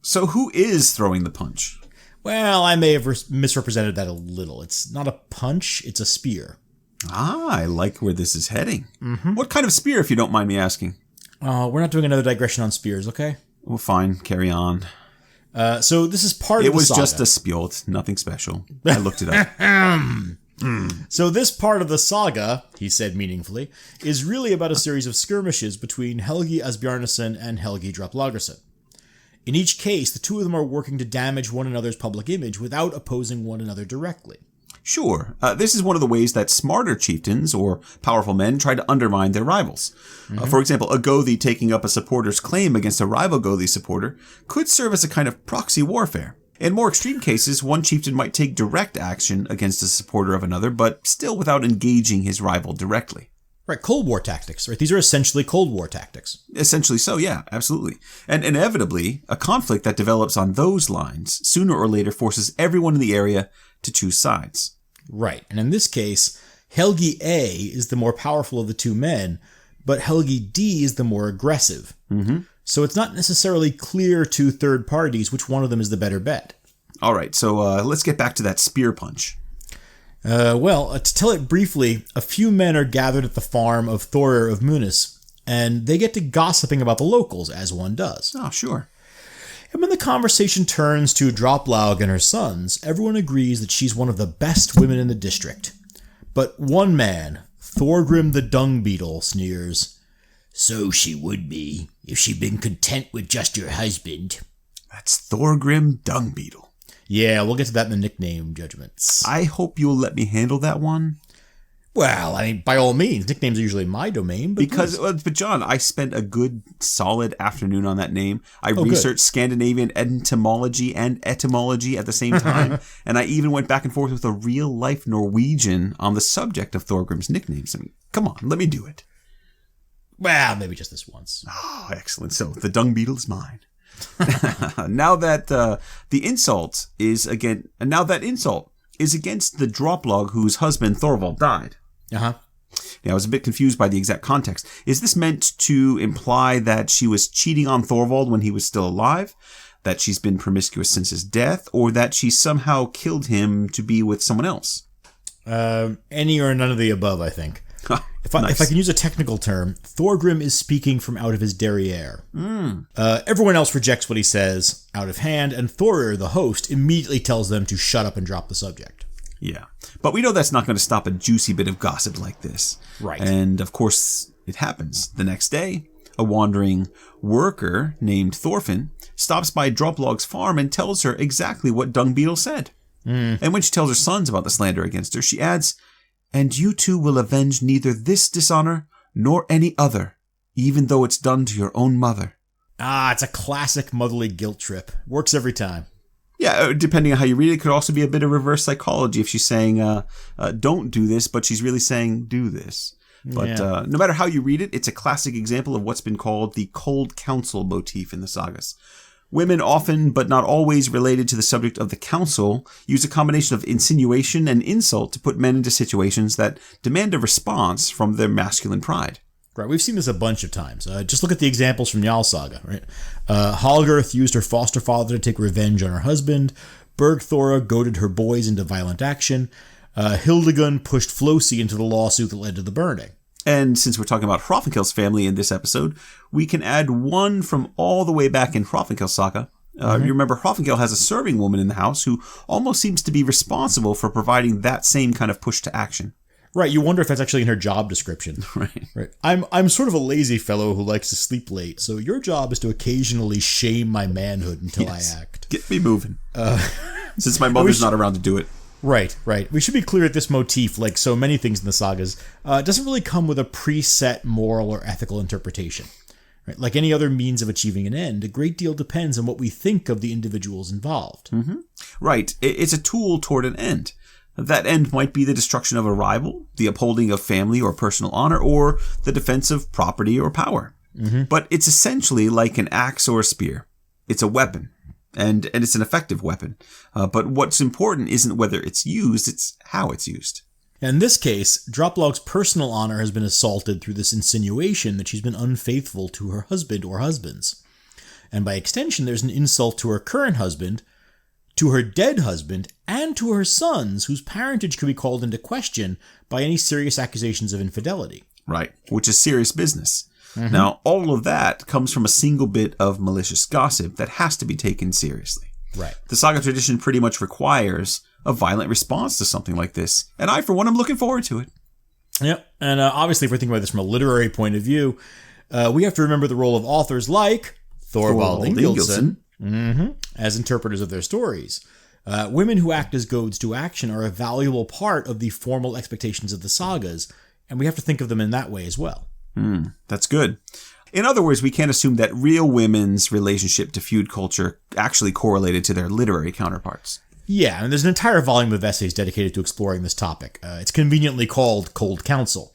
So who is throwing the punch? Well, I may have misrepresented that a little. It's not a punch, it's a spear. I like where this is heading. What kind of spear, if you don't mind me asking? We're not doing another digression on spears, okay? Well, fine. Carry on. So this is part of the saga. It was just a spjot, nothing special. I looked it up. So this part of the saga, he said meaningfully, is really about a series of skirmishes between Helgi Asbjarnarson and Helgi Droplaugarson. In each case, the 2 of them are working to damage one another's public image without opposing one another directly. Sure, this is one of the ways that smarter chieftains or powerful men try to undermine their rivals. For example, a Gothi taking up a supporter's claim against a rival Gothi supporter could serve as a kind of proxy warfare. In more extreme cases, one chieftain might take direct action against a supporter of another, but still without engaging his rival directly. Right, Cold War tactics, right? These are essentially Cold War tactics. Essentially so, yeah, absolutely. And inevitably, a conflict that develops on those lines sooner or later forces everyone in the area to choose sides. Right, and in this case, Helgi A is the more powerful of the 2 men, but Helgi D is the more aggressive. So it's not necessarily clear to third parties which one of them is the better bet. All right, so let's get back to that spear punch. To tell it briefly, a few men are gathered at the farm of Thorir of Munis, and they get to gossiping about the locals, as one does. Oh, sure. And when the conversation turns to Droplaug and her sons, everyone agrees that she's one of the best women in the district. But one man, Thorgrim the Dung Beetle, sneers, "So she would be, if she'd been content with just your husband." That's Thorgrim Dung Beetle. Yeah, we'll get to that in the nickname judgments. I hope you'll let me handle that one. Well, I mean, by all means, nicknames are usually my domain. But John, I spent a good solid afternoon on that name. I researched Scandinavian entomology and etymology at the same time, and I even went back and forth with a real-life Norwegian on the subject of Thorgrim's nicknames. I mean, come on, let me do it. Well, maybe just this once. Oh, excellent. So, the dung beetle is mine. Now that the insult is against the Droplaug whose husband Thorvald died. Now, I was a bit confused by the exact context. Is this meant to imply that she was cheating on Thorvald when he was still alive? That she's been promiscuous since his death? Or that she somehow killed him to be with someone else? Any or none of the above, I think. If I can use a technical term, Thorgrim is speaking from out of his derriere. Everyone else rejects what he says out of hand, and Thorir, the host, immediately tells them to shut up and drop the subject. Yeah, but we know that's not going to stop a juicy bit of gossip like this. Right. And, of course, it happens. The next day, a wandering worker named Thorfinn stops by Droplaug's farm and tells her exactly what Dung Beetle said. And when she tells her sons about the slander against her, she adds, "And you two will avenge neither this dishonor nor any other, even though it's done to your own mother." It's a classic motherly guilt trip. Works every time. Yeah, depending on how you read it, it could also be a bit of reverse psychology if she's saying, don't do this, but she's really saying, do this. But no matter how you read it, it's a classic example of what's been called the cold counsel motif in the sagas. Women often, but not always related to the subject of the counsel, use a combination of insinuation and insult to put men into situations that demand a response from their masculine pride. Right, we've seen this a bunch of times. Just look at the examples from Njal Saga, right? Hallgerth used her foster father to take revenge on her husband. Bergthora goaded her boys into violent action. Hildegun pushed Flosi into the lawsuit that led to the burning. And since we're talking about Hrafnkell's family in this episode, we can add one from all the way back in Hrafnkell's saga. You remember Hrafnkell has a serving woman in the house who almost seems to be responsible for providing that same kind of push to action. Right, you wonder if that's actually in her job description. Right. I'm sort of a lazy fellow who likes to sleep late, so your job is to occasionally shame my manhood until I act. Get me moving. Since my mother's not around to do it. Right. We should be clear that this motif, like so many things in the sagas, doesn't really come with a preset moral or ethical interpretation. Right? Like any other means of achieving an end, a great deal depends on what we think of the individuals involved. Right. It's a tool toward an end. That end might be the destruction of a rival, the upholding of family or personal honor, or the defense of property or power. But it's essentially like an axe or a spear. It's a weapon, and it's an effective weapon. But what's important isn't whether it's used, it's how it's used. In this case, Droplaug's personal honor has been assaulted through this insinuation that she's been unfaithful to her husband or husbands. And by extension, there's an insult to her current husband, to her dead husband, and to her sons, whose parentage could be called into question by any serious accusations of infidelity. Right, which is serious business. Now, all of that comes from a single bit of malicious gossip that has to be taken seriously. Right. The saga tradition pretty much requires a violent response to something like this, and I, for one, am looking forward to it. Yep, and obviously if we're thinking about this from a literary point of view, we have to remember the role of authors like Thorvald Ingildsen, as interpreters of their stories. Women who act as goads to action are a valuable part of the formal expectations of the sagas, and we have to think of them in that way as well. That's good. In other words, we can't assume that real women's relationship to feud culture actually correlated to their literary counterparts. Yeah, and there's an entire volume of essays dedicated to exploring this topic. It's conveniently called Cold Counsel.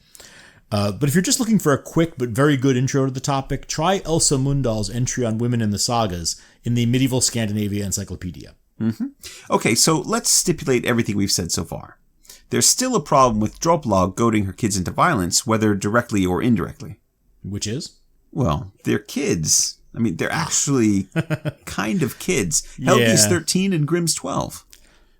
But if you're just looking for a quick but very good intro to the topic, try Elsa Mundal's entry on women in the sagas in the Medieval Scandinavia Encyclopedia. Okay, so let's stipulate everything we've said so far. There's still a problem with Droplaug goading her kids into violence, whether directly or indirectly. Which is? Well, they're kids. I mean, they're actually kind of kids. Helgi's 13 and Grim's 12.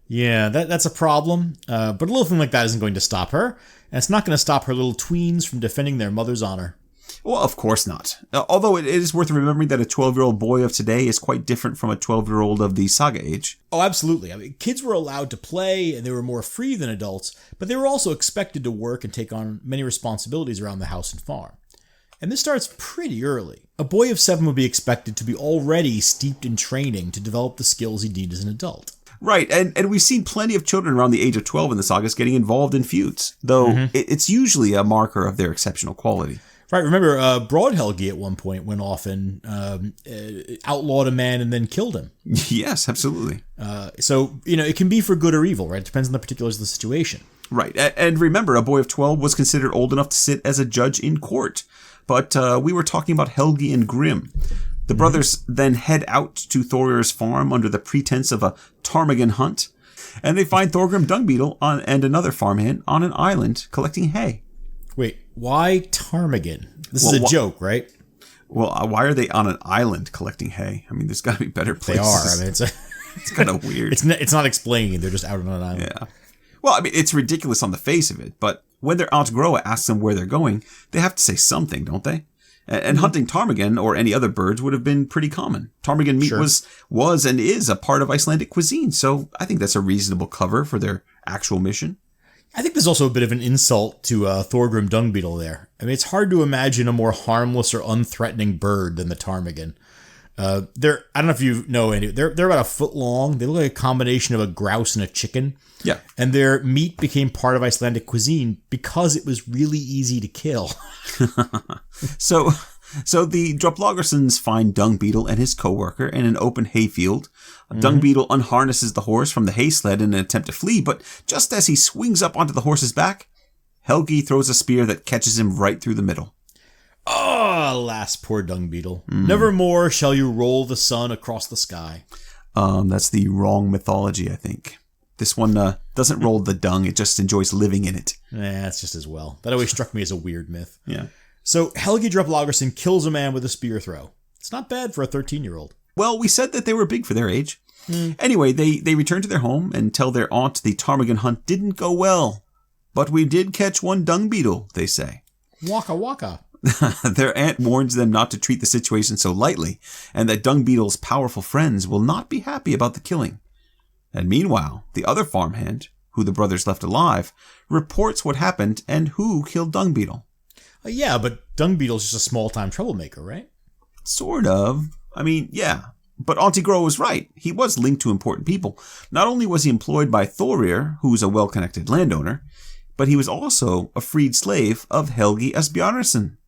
Yeah, that's a problem. But a little thing like that isn't going to stop her. And it's not going to stop her little tweens from defending their mother's honor. Well, of course not. Although it is worth remembering that a 12-year-old boy of today is quite different from a 12-year-old of the saga age. Oh, absolutely. I mean, kids were allowed to play and they were more free than adults, but they were also expected to work and take on many responsibilities around the house and farm. And this starts pretty early. A boy of 7 would be expected to be already steeped in training to develop the skills he'd need as an adult. Right, and we've seen plenty of children around the age of 12 in the sagas getting involved in feuds, though it's usually a marker of their exceptional quality. Right, remember, Broad Helgi at one point went off and outlawed a man and then killed him. Yes, absolutely. So, it can be for good or evil, right? It depends on the particulars of the situation. Right, and remember, a boy of 12 was considered old enough to sit as a judge in court. But we were talking about Helgi and Grim. The brothers then head out to Thorir's farm under the pretense of a ptarmigan hunt, and they find Thorgrim Dungbeetle and another farmhand on an island collecting hay. Wait, why ptarmigan? This is a joke, right? Well, why are they on an island collecting hay? I mean, there's got to be better places. They are. I mean, it's kind of weird. It's not explaining. They're just out on an island. Yeah. Well, I mean, it's ridiculous on the face of it, but when their Aunt Groa asks them where they're going, they have to say something, don't they? And hunting ptarmigan or any other birds would have been pretty common. Ptarmigan meat was and is a part of Icelandic cuisine, so I think that's a reasonable cover for their actual mission. I think there's also a bit of an insult to Thorgrim Dungbeetle there. I mean, it's hard to imagine a more harmless or unthreatening bird than the ptarmigan. I don't know if you know any. They're about a foot long. They look like a combination of a grouse and a chicken. Yeah. And their meat became part of Icelandic cuisine because it was really easy to kill. So So the Droplaugarsons find Dung Beetle and his co-worker in an open hayfield. Dung Beetle unharnesses the horse from the hay sled in an attempt to flee, but just as he swings up onto the horse's back, Helgi throws a spear that catches him right through the middle. Oh, alas, poor Dung Beetle. Nevermore shall you roll the sun across the sky. That's the wrong mythology, I think. This one doesn't roll the dung, it just enjoys living in it. That's just as well. That always struck me as a weird myth. Yeah. So Helgi Droplaugarson kills a man with a spear throw. It's not bad for a 13-year-old. Well, we said that they were big for their age. Anyway, they return to their home and tell their aunt the ptarmigan hunt didn't go well. But we did catch one dung beetle, they say. Waka waka. Their aunt warns them not to treat the situation so lightly, and that Dung Beetle's powerful friends will not be happy about the killing. And meanwhile, the other farmhand, who the brothers left alive, reports what happened and who killed Dung Beetle. Yeah, but Dung Beetle's just a small-time troublemaker, right? Sort of. I mean, yeah. But Auntie Gro was right. He was linked to important people. Not only was he employed by Thorir, who's a well-connected landowner, but he was also a freed slave of Helgi Asbjarnarson.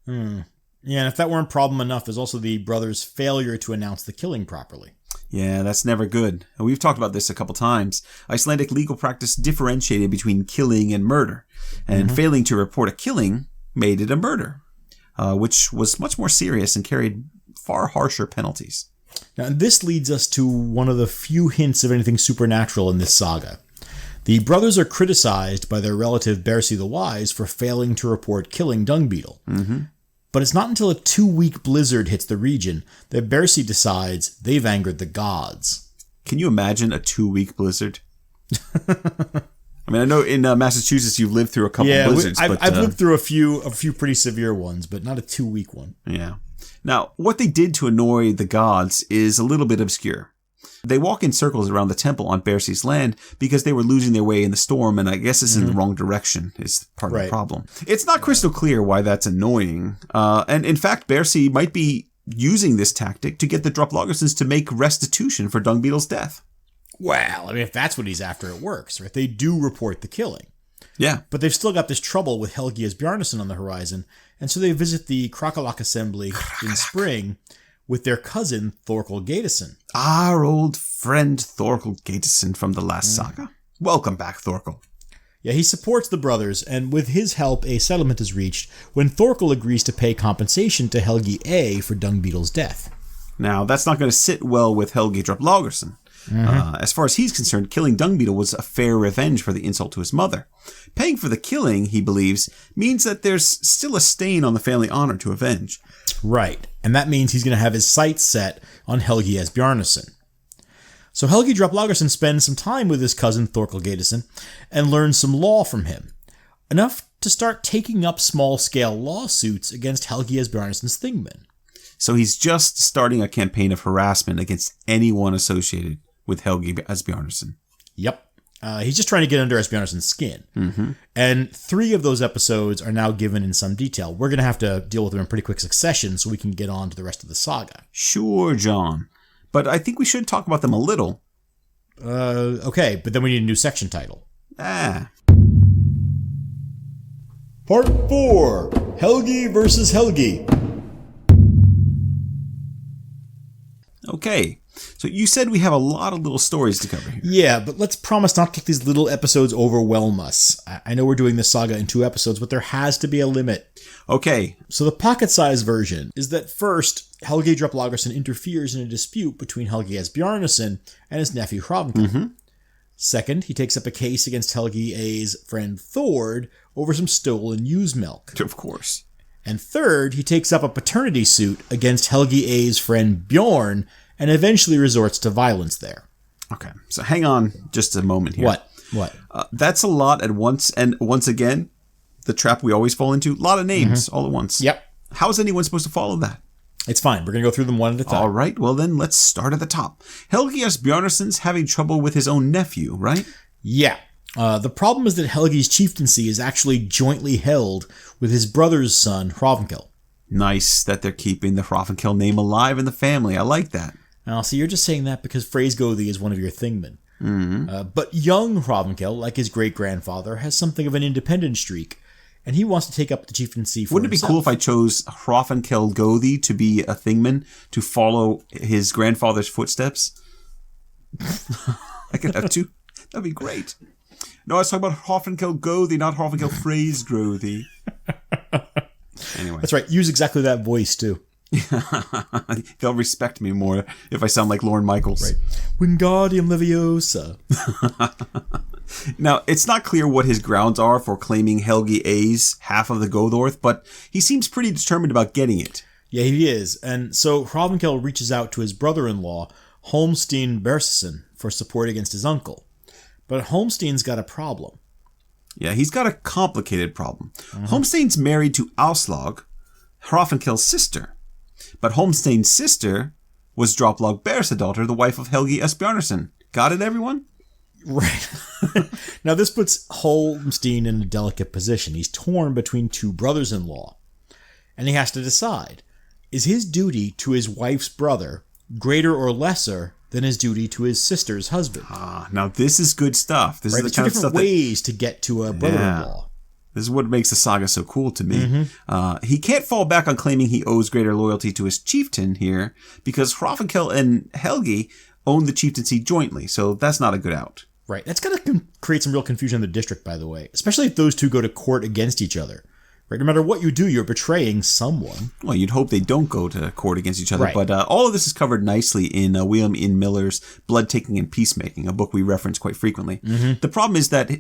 Yeah, and if that weren't problem enough, there's also the brothers' failure to announce the killing properly. Yeah, that's never good. And we've talked about this a couple times. Icelandic legal practice differentiated between killing and murder, and failing to report a killing made it a murder, which was much more serious and carried far harsher penalties. Now, this leads us to one of the few hints of anything supernatural in this saga. The brothers are criticized by their relative Bersi the Wise for failing to report killing Dung Beetle. But it's not until a 2-week blizzard hits the region that Bersi decides they've angered the gods. Can you imagine a 2-week blizzard? I mean, I know in Massachusetts you've lived through a couple blizzards. I've lived through a few pretty severe ones, but not a 2-week one. Yeah. Now, what they did to annoy the gods is a little bit obscure. They walk in circles around the temple on Bersi's land because they were losing their way in the storm, and I guess it's in the wrong direction is part of the problem. It's not crystal clear why that's annoying. And in fact, Bersi might be using this tactic to get the Droplaugarsons to make restitution for Dung Beetle's death. Well, I mean, if that's what he's after, it works, right? They do report the killing. Yeah. But they've still got this trouble with Helgi Asbjarnarson on the horizon, and so they visit the Krakalak Assembly in spring with their cousin, Thorkel Gateson. Our old friend Thorkel Gateson from the last saga. Welcome back, Thorkel. Yeah, he supports the brothers, and with his help, a settlement is reached when Thorkel agrees to pay compensation to Helgi A for Dung Beetle's death. Now, that's not going to sit well with Helgi Droplaugarson. As far as he's concerned, killing Dung Beetle was a fair revenge for the insult to his mother. Paying for the killing, he believes, means that there's still a stain on the family honor to avenge. Right, and that means he's going to have his sights set on Helgi Asbjarnarson. So Helgi Droplaugarson spends some time with his cousin Thorkel Gateson and learns some law from him, enough to start taking up small-scale lawsuits against Helgi Asbjarnarson's thingmen. So he's just starting a campaign of harassment against anyone associated with Helgi Asbjarnarson. Yep. He's just trying to get under Asbjarnarsson's skin. And 3 of those episodes are now given in some detail. We're going to have to deal with them in pretty quick succession so we can get on to the rest of the saga. Sure, John. But I think we should talk about them a little. Okay, but then we need a new section title. Part 4, Helgi versus Helgi. Okay, so you said we have a lot of little stories to cover here. Yeah, but let's promise not to let these little episodes overwhelm us. I know we're doing this saga in 2 episodes, but there has to be a limit. Okay. So the pocket-sized version is that first, Helgi Droplaugarson interferes in a dispute between Helgi Asbjarnarson and his nephew Hrafnkel. Second, he takes up a case against Helgi A's friend Thord over some stolen ewe's milk. Of course. And third, he takes up a paternity suit against Helgi A's friend Bjorn and eventually resorts to violence there. Okay, so hang on just a moment here. What? That's a lot at once, and once again, the trap we always fall into, a lot of names all at once. Yep. How is anyone supposed to follow that? It's fine. We're going to go through them one at a time. All right, well then, let's start at the top. Helgi Asbjarnarsson's having trouble with his own nephew, right? Yeah. The problem is that Helgi's chieftaincy is actually jointly held with his brother's son, Hrafnkel. Nice that they're keeping the Hrafnkel name alive in the family. I like that. Now, see, you're just saying that because Freysgothy is one of your thingmen. But young Hrafnkel, like his great-grandfather, has something of an independent streak, and he wants to take up the chieftaincy for Wouldn't it be cool if I chose Hrafnkel Gothi to be a Thingman, to follow his grandfather's footsteps? I could have two. That'd be great. No, I was talking about Hrafnkel Gothi, not Hrafnkel Phrase Grothi. Anyway. That's right. Use exactly that voice, too. They'll respect me more if I sound like Lorne Michaels. Right. Wingardium Leviosa. Now, it's not clear what his grounds are for claiming Helgi A's half of the Gothorth, but he seems pretty determined about getting it. Yeah, he is. And so Hrafnkel reaches out to his brother-in-law, Holmstein Bersason, for support against his uncle. But Holmstein's got a problem. Yeah, he's got a complicated problem. Holmstein's married to Aslaug, Hrafnkel's sister. But Holmstein's sister was Droplaug Bersadottir, the wife of Helgi Asbjarnarson. Got it, everyone? Right. Now, this puts Holmstein in a delicate position. He's torn between two brothers-in-law. And he has to decide, is his duty to his wife's brother greater or lesser than his duty to his sister's husband? Now this is good stuff. This is the kind of stuff ways to get to a brother-in-law. This is what makes the saga so cool to me. He can't fall back on claiming he owes greater loyalty to his chieftain here, because Hrafnkel and Helgi own the chieftaincy jointly, so that's not a good out. Right. That's going to create some real confusion in the district, by the way, especially if those two go to court against each other. Right? No matter what you do, you're betraying someone. Well, you'd hope they don't go to court against each other, right. But all of this is covered nicely in William Ian Miller's Blood Taking and Peacemaking, a book we reference quite frequently. The problem is that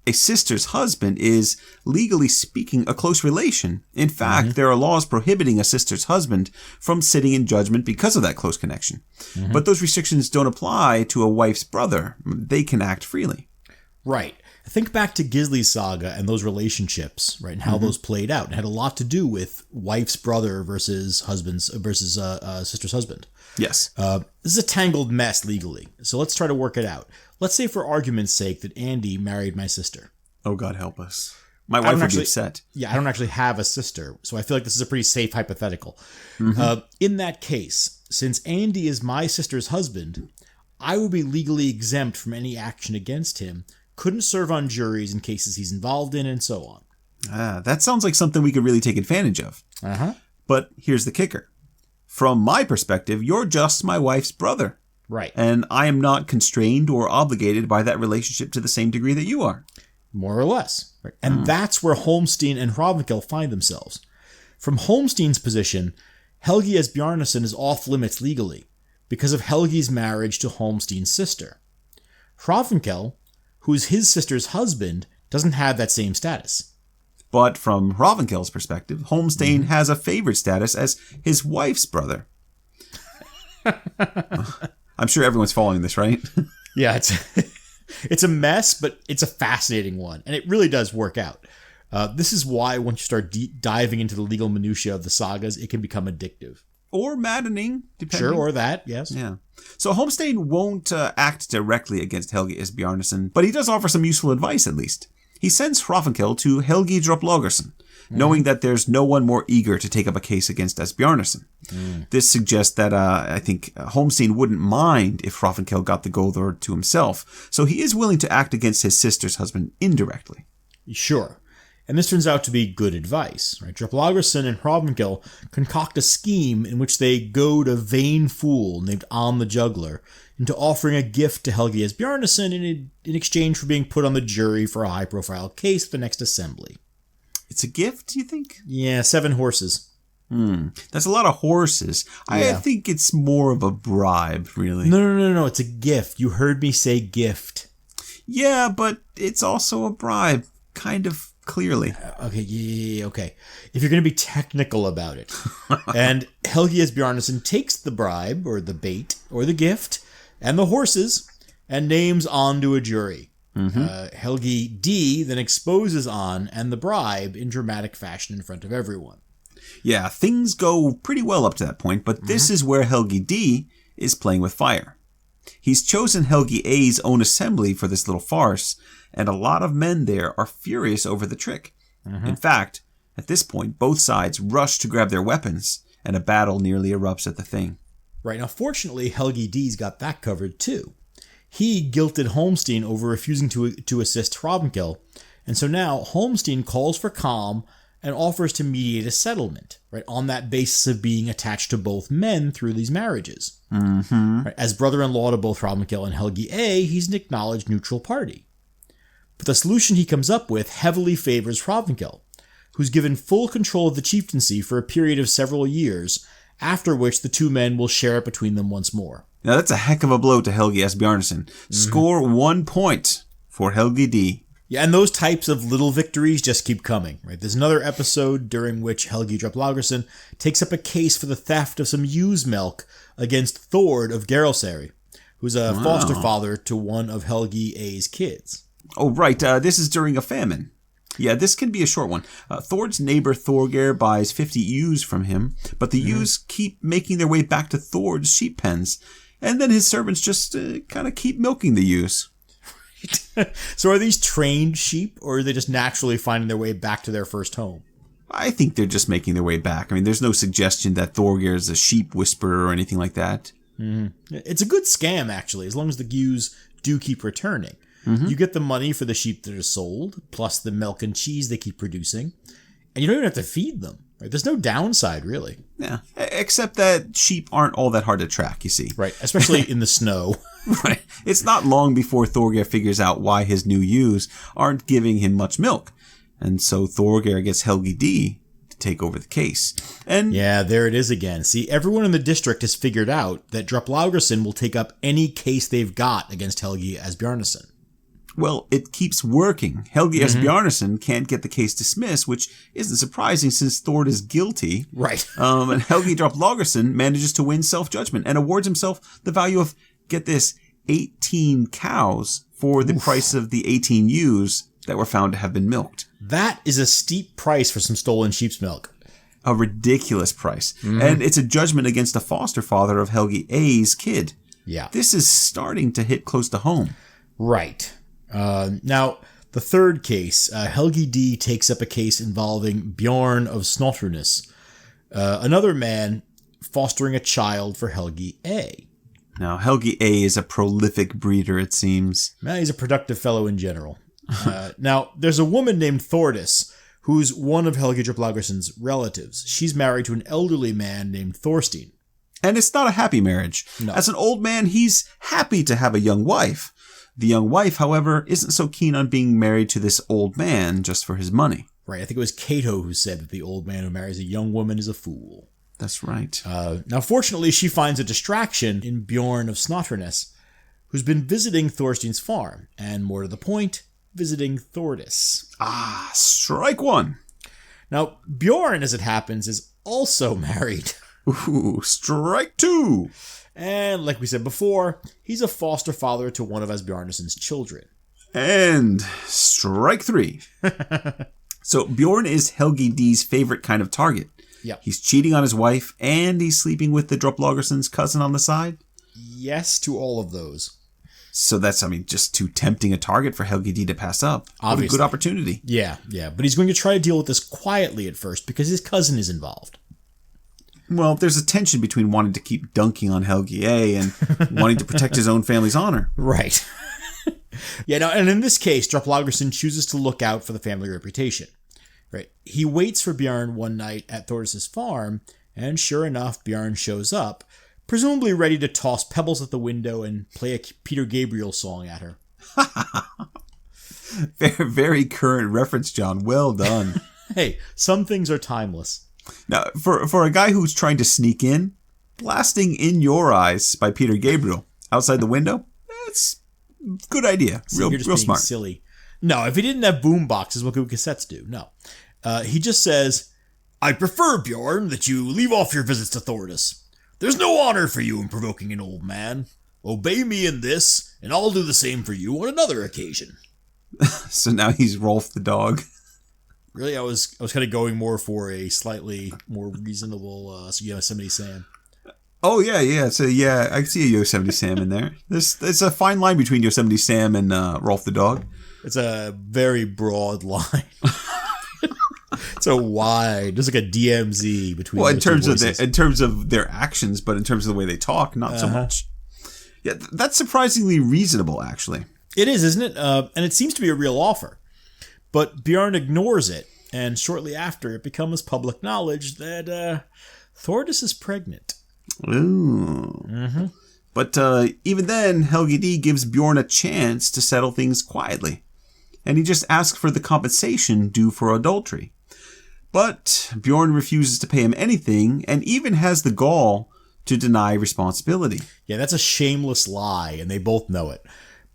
a sister's husband is, legally speaking, a close relation. In fact, there are laws prohibiting a sister's husband from sitting in judgment because of that close connection. But those restrictions don't apply to a wife's brother. They can act freely. Right. Think back to Gisli's saga and those relationships, right, and how those played out. It had a lot to do with wife's brother versus sister's husband. Yes. This is a tangled mess legally, so let's try to work it out. Let's say, for argument's sake, that Andy married my sister. Oh, God help us. My wife would be upset. Yeah, I don't actually have a sister, so I feel like this is a pretty safe hypothetical. In that case, since Andy is my sister's husband, I would be legally exempt from any action against him, couldn't serve on juries in cases he's involved in, and so on. That sounds like something we could really take advantage of. But here's the kicker. From my perspective, you're just my wife's brother. Right. And I am not constrained or obligated by that relationship to the same degree that you are. More or less. Right. And that's where Holmstein and Hrafnkel find themselves. From Holmstein's position, Helgi Asbjarnarson is off limits legally because of Helgi's marriage to Holmstein's sister. Hrafnkel, who's his sister's husband, doesn't have that same status. But from Hrafnkel's perspective, Holmstein has a favored status as his wife's brother. I'm sure everyone's following this, right? Yeah, it's a mess, but it's a fascinating one, and it really does work out. This is why once you start diving into the legal minutiae of the sagas, it can become addictive. Or maddening, depending. Sure, or that, yes. Yeah. So Holmstein won't act directly against Helgi Asbjarnarson, but he does offer some useful advice, at least. He sends Hrafnkel to Helgi Droplaugarson, knowing that there's no one more eager to take up a case against Asbjarnarson. This suggests that I think Holmstein wouldn't mind if Hrafnkel got the Gothorth to himself, so he is willing to act against his sister's husband indirectly. Sure. And this turns out to be good advice. Right? Droplaugarson and Hrafnkel concoct a scheme in which they goad a vain fool named An the Juggler into offering a gift to Helgi Asbjarnarson in exchange for being put on the jury for a high-profile case at the next assembly. It's a gift, you think? Yeah, 7 horses. That's a lot of horses. Yeah. I think it's more of a bribe, really. No. It's a gift. You heard me say gift. Yeah, but it's also a bribe, kind of clearly. Okay. If you're going to be technical about it. And Helgi Asbjarnarson takes the bribe, or the bait, or the gift, and the horses, and names An to a jury. Helgi D then exposes An and the bribe in dramatic fashion in front of everyone. Yeah, things go pretty well up to that point, but this is where Helgi D is playing with fire. He's chosen Helgi A's own assembly for this little farce, and a lot of men there are furious over the trick. In fact, at this point, both sides rush to grab their weapons, and a battle nearly erupts at the Thing. Right, now fortunately, Helgi D's got that covered too. He guilted Holmstein over refusing to assist Hrafnkel, And so now Holmstein calls for calm and offers to mediate a settlement, right, on that basis of being attached to both men through these marriages. Mm-hmm. Right, as brother-in-law to both Hrafnkel and Helgi A, he's an acknowledged neutral party. But the solution he comes up with heavily favors Hrafnkel, who's given full control of the chieftaincy for a period of several years, after which the two men will share it between them once more. Now that's a heck of a blow to Helgi Asbjarnarson. Mm-hmm. Score 1 point for Helgi D. Yeah, and those types of little victories just keep coming, right? There's another episode during which Helgi Droplaugarson takes up a case for the theft of some ewe's milk against Thord of Geralsari, who's a foster father to one of Helgi A's kids. Oh, right. This is during a famine. Yeah, this can be a short one. Thord's neighbor Thorgeir buys 50 ewes from him, but the ewes keep making their way back to Thord's sheep pens, and then his servants just kind of keep milking the ewes. So are these trained sheep, or are they just naturally finding their way back to their first home? I think they're just making their way back. I mean, there's no suggestion that Thorgeir is a sheep whisperer or anything like that. Mm-hmm. It's a good scam, actually, as long as the ewes do keep returning. Mm-hmm. You get the money for the sheep that are sold, plus the milk and cheese they keep producing, and you don't even have to feed them. Right? There's no downside, really. Yeah, except that sheep aren't all that hard to track, you see. Right, especially in the snow. Right. It's not long before Thorgeir figures out why his new ewes aren't giving him much milk. And so Thorgeir gets Helgi D to take over the case. And yeah, there it is again. See, everyone in the district has figured out that Droplaugarson will take up any case they've got against Helgi Asbjarnarson. Well, it keeps working. Helgi Asbjarnarson can't get the case dismissed, which isn't surprising since Thord is guilty. Right. And Helgi Droplaugarson manages to win self-judgment and awards himself the value of, get this, 18 cows for the price of the 18 ewes that were found to have been milked. That is a steep price for some stolen sheep's milk. A ridiculous price. And it's a judgment against the foster father of Helgi A's kid. Yeah. This is starting to hit close to home. Right. Now, the third case, Helgi D takes up a case involving Bjorn of Snotrunes, another man fostering a child for Helgi A. Now, Helgi A is a prolific breeder, it seems. He's a productive fellow in general. Now, there's a woman named Thordis, who's one of Helgi Droplaugarson's relatives. She's married to an elderly man named Thorstein. And it's not a happy marriage. No. As an old man, he's happy to have a young wife. The young wife, however, isn't so keen on being married to this old man just for his money. Right, I think it was Cato who said that the old man who marries a young woman is a fool. That's right. Now, fortunately, she finds a distraction in Bjorn of Snotrunes, who's been visiting Thorstein's farm, and more to the point, visiting Thordis. Ah, strike one. Now, Bjorn, as it happens, is also married. Ooh, strike two. And like we said before, he's a foster father to one of Asbjarnarson's children. And strike three. So Bjorn is Helgi D's favorite kind of target. Yep. He's cheating on his wife, and he's sleeping with the Droplaugarson's cousin on the side. Yes to all of those. So that's, just too tempting a target for Helgi D to pass up. Obviously. What a good opportunity. Yeah. But he's going to try to deal with this quietly at first because his cousin is involved. Well, there's a tension between wanting to keep dunking on Helgi A and wanting to protect his own family's honor. Right. Yeah, now, and in this case, Droplaugarson chooses to look out for the family reputation. Right. He waits for Bjorn one night at Thordis' farm, and sure enough, Bjorn shows up, presumably ready to toss pebbles at the window and play a Peter Gabriel song at her. Very, very current reference, John. Well done. Hey, some things are timeless. Now, for a guy who's trying to sneak in, blasting In Your Eyes by Peter Gabriel outside the window, that's a good idea. You're just being smart. Silly. No, if he didn't have boom boxes, what could cassettes do? No. He just says, I prefer, Bjorn, that you leave off your visits to Thordis. There's no honor for you in provoking an old man. Obey me in this, and I'll do the same for you on another occasion. So now he's Rolf the dog. Really, I was kind of going more for a slightly more reasonable Yosemite Sam. Oh, yeah. So, yeah, I can see a Yosemite Sam in there. There's a fine line between Yosemite Sam and Rolf the dog. It's a very broad line. It's a wide. There's like a DMZ between. Well, in terms of their actions, but in terms of the way they talk, not so much. Yeah, that's surprisingly reasonable, actually. It is, isn't it? And it seems to be a real offer. But Bjorn ignores it, and shortly after, it becomes public knowledge that Thordis is pregnant. Ooh. Mm-hmm. But even then, Helgi D gives Bjorn a chance to settle things quietly. And he just asks for the compensation due for adultery. But Bjorn refuses to pay him anything, and even has the gall to deny responsibility. Yeah, that's a shameless lie, and they both know it.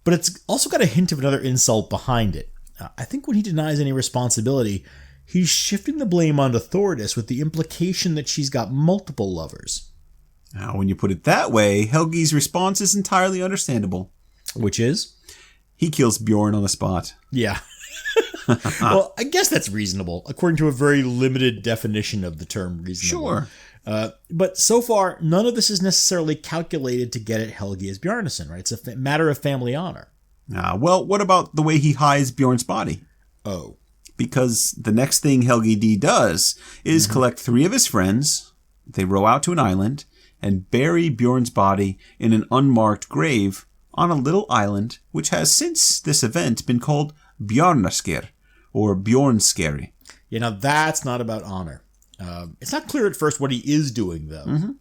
But it's also got a hint of another insult behind it. I think when he denies any responsibility, he's shifting the blame onto Thordis with the implication that she's got multiple lovers. Now, when you put it that way, Helgi's response is entirely understandable. Which is? He kills Bjorn on the spot. Yeah. Well, I guess that's reasonable, according to a very limited definition of the term reasonable. Sure. But so far, none of this is necessarily calculated to get at Helgi Asbjarnarson, right? It's a matter of family honor. Well, what about the way he hides Bjorn's body? Oh. Because the next thing Helgi D does is collect 3 of his friends, they row out to an island, and bury Bjorn's body in an unmarked grave on a little island, which has since this event been called Bjarnasker, or Bjornskeri. Yeah, now that's not about honor. It's not clear at first what he is doing, though. Mm-hmm.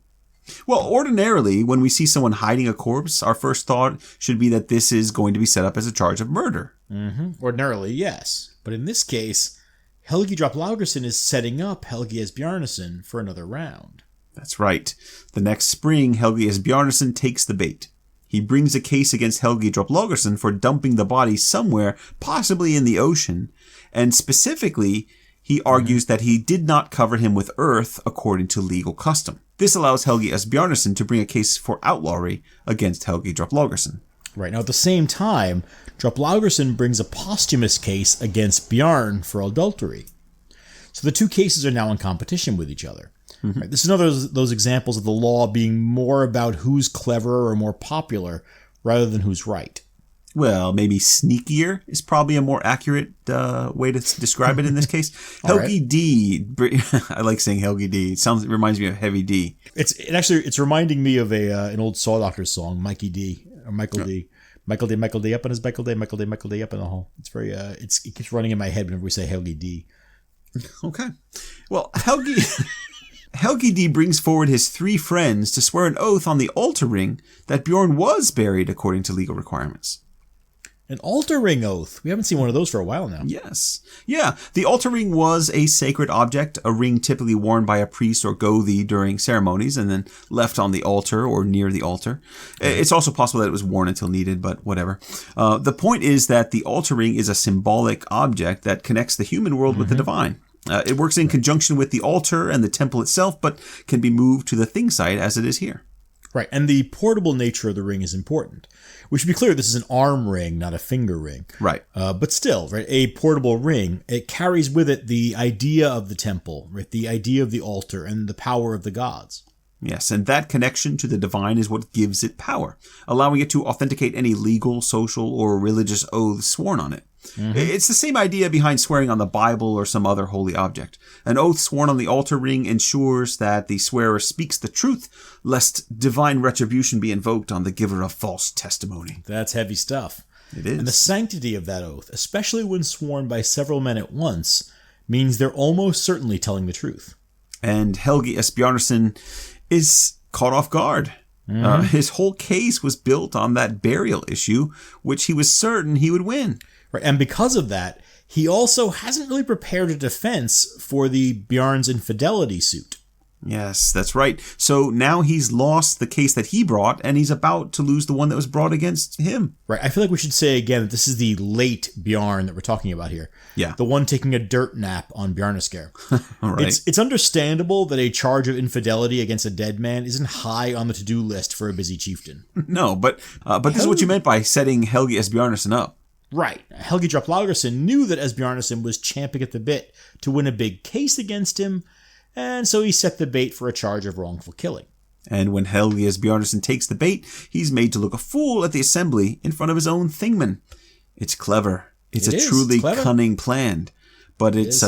Well, ordinarily, when we see someone hiding a corpse, our first thought should be that this is going to be set up as a charge of murder. Mm-hmm. Ordinarily, yes. But in this case, Helgi Droplaugarson is setting up Helgi Asbjarnarson for another round. That's right. The next spring, Helgi Asbjarnarson takes the bait. He brings a case against Helgi Droplaugarson for dumping the body somewhere, possibly in the ocean, and specifically, he argues that he did not cover him with earth according to legal custom. This allows Helgi Asbjarnarson to bring a case for outlawry against Helgi Droplaugarson. Right. Now, at the same time, Droplaugarson brings a posthumous case against Bjarn for adultery. So the two cases are now in competition with each other. Mm-hmm. Right? This is another of those examples of the law being more about who's cleverer or more popular rather than who's right. Well, maybe sneakier is probably a more accurate way to describe it in this case. Helgi D. I like saying Helgi D. It reminds me of Heavy D. It's reminding me of an old Saw Doctors song, Mikey D or Michael D. Michael D up on his Michael D up in the hole. It's very it keeps running in my head whenever we say Helgi D. Okay. Well, Helgi D brings forward his 3 friends to swear an oath on the altar ring that Bjorn was buried according to legal requirements. An altar ring oath. We haven't seen one of those for a while now. Yes. Yeah, the altar ring was a sacred object, a ring typically worn by a priest or gothi during ceremonies and then left on the altar or near the altar. It's also possible that it was worn until needed, but whatever. The point is that the altar ring is a symbolic object that connects the human world with the divine. It works in conjunction with the altar and the temple itself, but can be moved to the thing site as it is here. Right, and the portable nature of the ring is important. We should be clear, this is an arm ring, not a finger ring. Right. But still, right, a portable ring, it carries with it the idea of the temple, right, the idea of the altar, and the power of the gods. Yes, and that connection to the divine is what gives it power, allowing it to authenticate any legal, social, or religious oaths sworn on it. Mm-hmm. It's the same idea behind swearing on the Bible or some other holy object. An oath sworn on the altar ring ensures that the swearer speaks the truth, lest divine retribution be invoked on the giver of false testimony. That's heavy stuff. It is. And the sanctity of that oath, especially when sworn by several men at once, means they're almost certainly telling the truth. And Helgi Asbjarnarson is caught off guard. Mm-hmm. His whole case was built on that burial issue, which he was certain he would win. Right, and because of that, he also hasn't really prepared a defense for the Bjarn's infidelity suit. Yes, that's right. So now he's lost the case that he brought, and he's about to lose the one that was brought against him. Right, I feel like we should say again that this is the late Bjarn that we're talking about here. Yeah. The one taking a dirt nap on Bjarnasker. All right. It's understandable that a charge of infidelity against a dead man isn't high on the to-do list for a busy chieftain. No, but this is what you meant by setting Helgi Asbjarnarson up. Right. Helgi Droplaugarson knew that Asbjarnarson was champing at the bit to win a big case against him, and so he set the bait for a charge of wrongful killing. And when Helgi Asbjarnarson takes the bait, he's made to look a fool at the assembly in front of his own thingman. It's clever. It's a truly cunning plan. But it's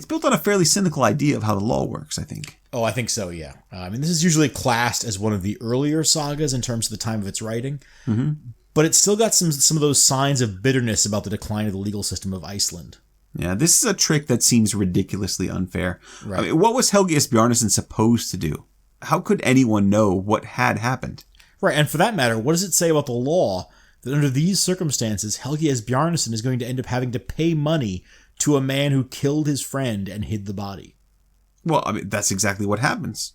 built on a fairly cynical idea of how the law works, I think. Oh, I think so, yeah. This is usually classed as one of the earlier sagas in terms of the time of its writing. Mm-hmm. But it's still got some of those signs of bitterness about the decline of the legal system of Iceland. Yeah, this is a trick that seems ridiculously unfair. Right. I mean, what was Helgi Asbjarnarson supposed to do? How could anyone know what had happened? Right, and for that matter, what does it say about the law that under these circumstances, Helgi Asbjarnarson is going to end up having to pay money to a man who killed his friend and hid the body? Well, I mean, that's exactly what happens.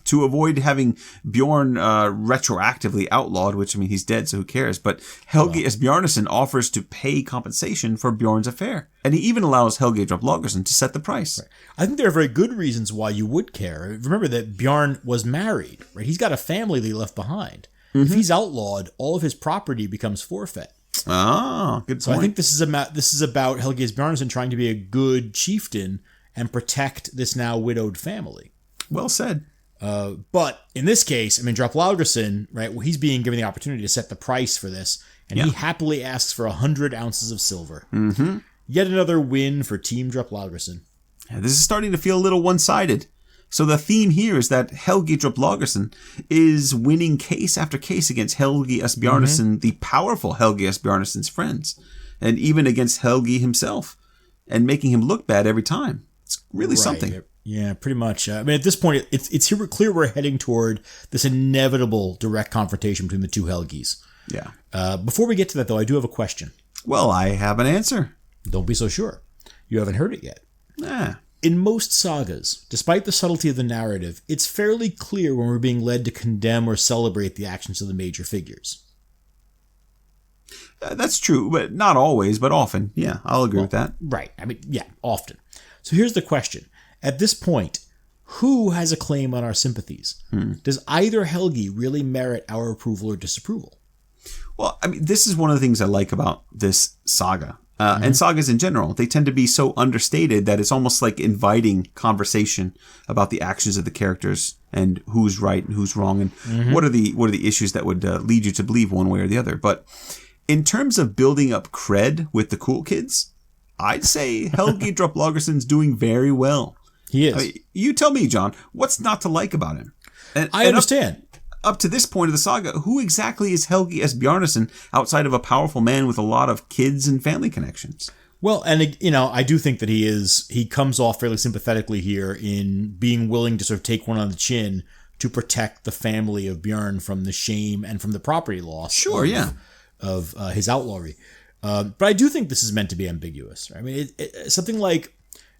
To avoid having Bjorn retroactively outlawed, which, I mean, he's dead, so who cares? But Helgi Asbjarnarson offers to pay compensation for Bjorn's affair. And he even allows Helgi Droplaugarson to set the price. Right. I think there are very good reasons why you would care. Remember that Bjorn was married, right? He's got a family that he left behind. If he's outlawed, all of his property becomes forfeit. Ah, good point. So I think this is about Helgi Asbjarnarson trying to be a good chieftain and protect this now widowed family. Well said. But in this case, I mean, Droplaugarson, right, well, he's being given the opportunity to set the price for this, and he happily asks for 100 ounces of silver. Yet another win for Team Droplaugarson. Yeah, this is starting to feel a little one-sided. So the theme here is that Helgi Droplaugarson is winning case after case against Helgi Asbjarnarson, the powerful Helgi Asbjarnarson's friends, and even against Helgi himself, and making him look bad every time. It's really something. Yeah, pretty much. I mean, at this point, it's clear we're heading toward this inevitable direct confrontation between the two Helgis. Yeah. Before we get to that, though, I do have a question. Well, I have an answer. Don't be so sure. You haven't heard it yet. Ah. In most sagas, despite the subtlety of the narrative, it's fairly clear when we're being led to condemn or celebrate the actions of the major figures. That's true, but not always, but often. Yeah, I'll agree with that. Right. I mean, yeah, often. So here's the question. At this point, who has a claim on our sympathies? Does either Helgi really merit our approval or disapproval? Well, I mean, this is one of the things I like about this saga. And sagas in general, they tend to be so understated that it's almost like inviting conversation about the actions of the characters and who's right and who's wrong and what are the issues that would lead you to believe one way or the other. But in terms of building up cred with the cool kids, I'd say Helgi Droplaugarson's doing very well. He is. I mean, you tell me, John, what's not to like about him? I understand. Up to this point of the saga, who exactly is Helgi Asbjarnarson outside of a powerful man with a lot of kids and family connections? Well, and I do think that he comes off fairly sympathetically here in being willing to sort of take one on the chin to protect the family of Bjorn from the shame and from the property loss. Sure, of his outlawry. But I do think this is meant to be ambiguous. Right? I mean, something like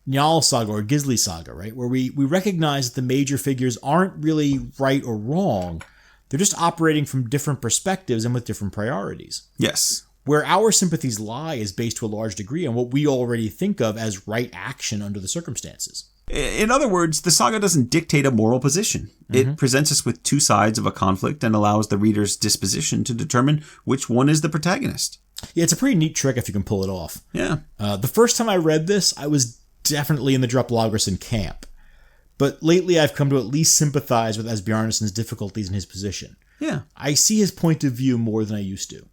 Njal Saga or Gisli Saga, right, where we recognize that the major figures aren't really right or wrong. They're just operating from different perspectives and with different priorities. Yes. Where our sympathies lie is based to a large degree on what we already think of as right action under the circumstances. In other words, the saga doesn't dictate a moral position. It presents us with two sides of a conflict and allows the reader's disposition to determine which one is the protagonist. Yeah, it's a pretty neat trick if you can pull it off. Yeah. The first time I read this, I was definitely in the Droplaugarson camp. But lately I've come to at least sympathize with Asbjarnarsson's difficulties in his position. Yeah. I see his point of view more than I used to.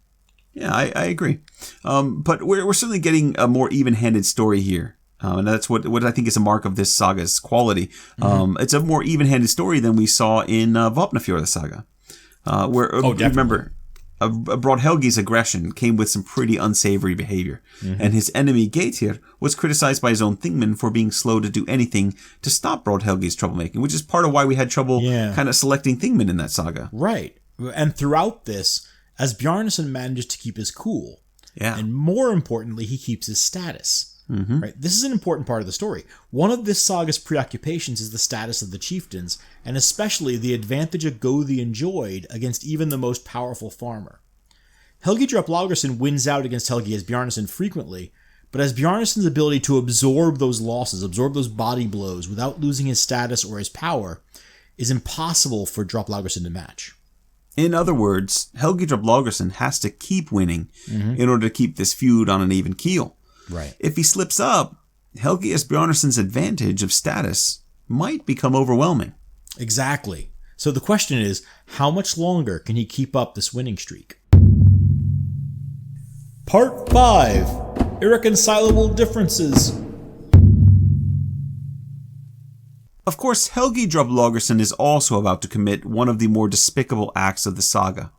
Yeah, I agree. But we're certainly getting a more even-handed story here. And that's what I think is a mark of this saga's quality. It's a more even-handed story than we saw in Vopnafjord saga. Remember, Brodhelgi's aggression came with some pretty unsavory behavior. And his enemy, Getir, was criticized by his own thingmen for being slow to do anything to stop Brodhelgi's troublemaking, which is part of why we had trouble kind of selecting thingmen in that saga. Right. And throughout this, Asbjarnarson manages to keep his cool. Yeah. And more importantly, he keeps his status. Right? This is an important part of the story. One of this saga's preoccupations is the status of the chieftains, and especially the advantage a Gothi enjoyed against even the most powerful farmer. Helgi Droplaugarson wins out against Helgi Asbjarnarson frequently, but Asbjarnarsson's ability to absorb those losses, absorb those body blows without losing his status or his power, is impossible for Droplaugarson to match. In other words, Helgi Droplaugarson has to keep winning in order to keep this feud on an even keel. Right. If he slips up, Helgi Asbjarnarsson's advantage of status might become overwhelming. Exactly. So the question is, how much longer can he keep up this winning streak? Part 5. Irreconcilable Differences. Of course, Helgi Droplaugarson is also about to commit one of the more despicable acts of the saga.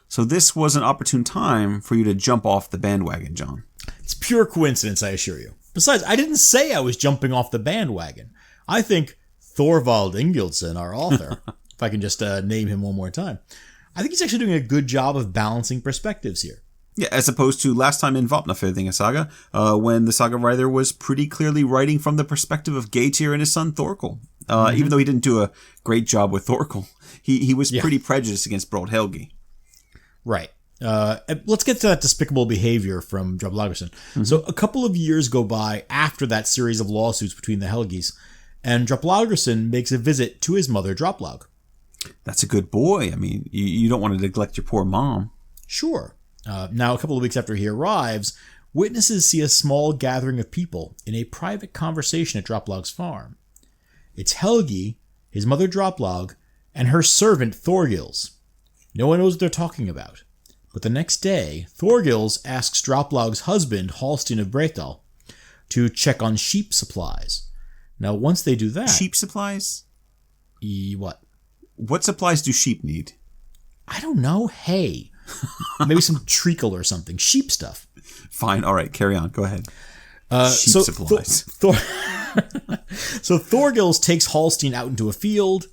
So this was an opportune time for you to jump off the bandwagon, John. It's pure coincidence, I assure you. Besides, I didn't say I was jumping off the bandwagon. I think Thorvald Ingildsson, our author, if I can just name him one more time, I think he's actually doing a good job of balancing perspectives here. Yeah, as opposed to last time in Vopnafjörðinga Saga, when the saga writer was pretty clearly writing from the perspective of Geitir and his son Thorkel. Even though he didn't do a great job with Thorkel, he was pretty prejudiced against Broad Helgi. Right. Let's get to that despicable behavior from Droplauggarson. So a couple of years go by after that series of lawsuits between the Helgis, and Droplauggarson makes a visit to his mother Droplaug. That's a good boy. I mean, you don't want to neglect your poor mom. Sure. Now, a couple of weeks after he arrives, witnesses see a small gathering of people in a private conversation at Droplaug's farm. It's Helgi, his mother Droplaug, and her servant Thorgils. No one knows what they're talking about. But the next day, Thorgils asks Droplaug's husband, Halstein of Bretal, to check on sheep supplies. Now, once they do that... Sheep supplies? What? What supplies do sheep need? I don't know. Hay. Maybe some treacle or something. Sheep stuff. Fine. All right. Carry on. Go ahead. Sheep supplies. So Thorgils takes Halstein out into a field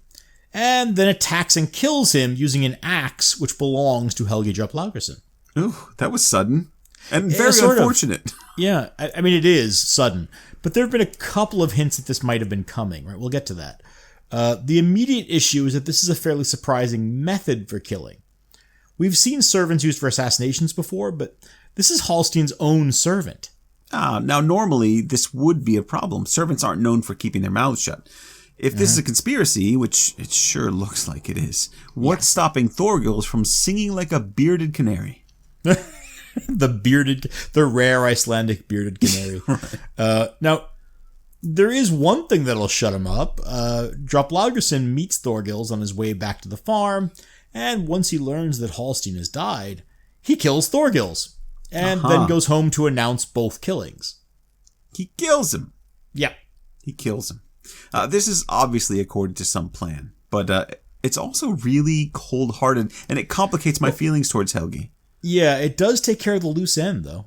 and then attacks and kills him using an axe which belongs to Helgi Droplaugarson. Ooh, that was sudden. And very unfortunate. Yeah. I mean, it is sudden. But there have been a couple of hints that this might have been coming. Right? We'll get to that. The immediate issue is that this is a fairly surprising method for killing. We've seen servants used for assassinations before, but this is Halstein's own servant. Now, normally, this would be a problem. Servants aren't known for keeping their mouths shut. If this is a conspiracy, which it sure looks like it is, what's stopping Thorgils from singing like a bearded canary? The rare Icelandic bearded canary. Right. Now, there is one thing that'll shut him up. Droplauggarson meets Thorgils on his way back to the farm, and once he learns that Halstein has died, he kills Thorgils, and then goes home to announce both killings. He kills him. Yeah. He kills him. This is obviously according to some plan, but it's also really cold-hearted, and it complicates my feelings towards Helgi. Yeah, it does take care of the loose end, though.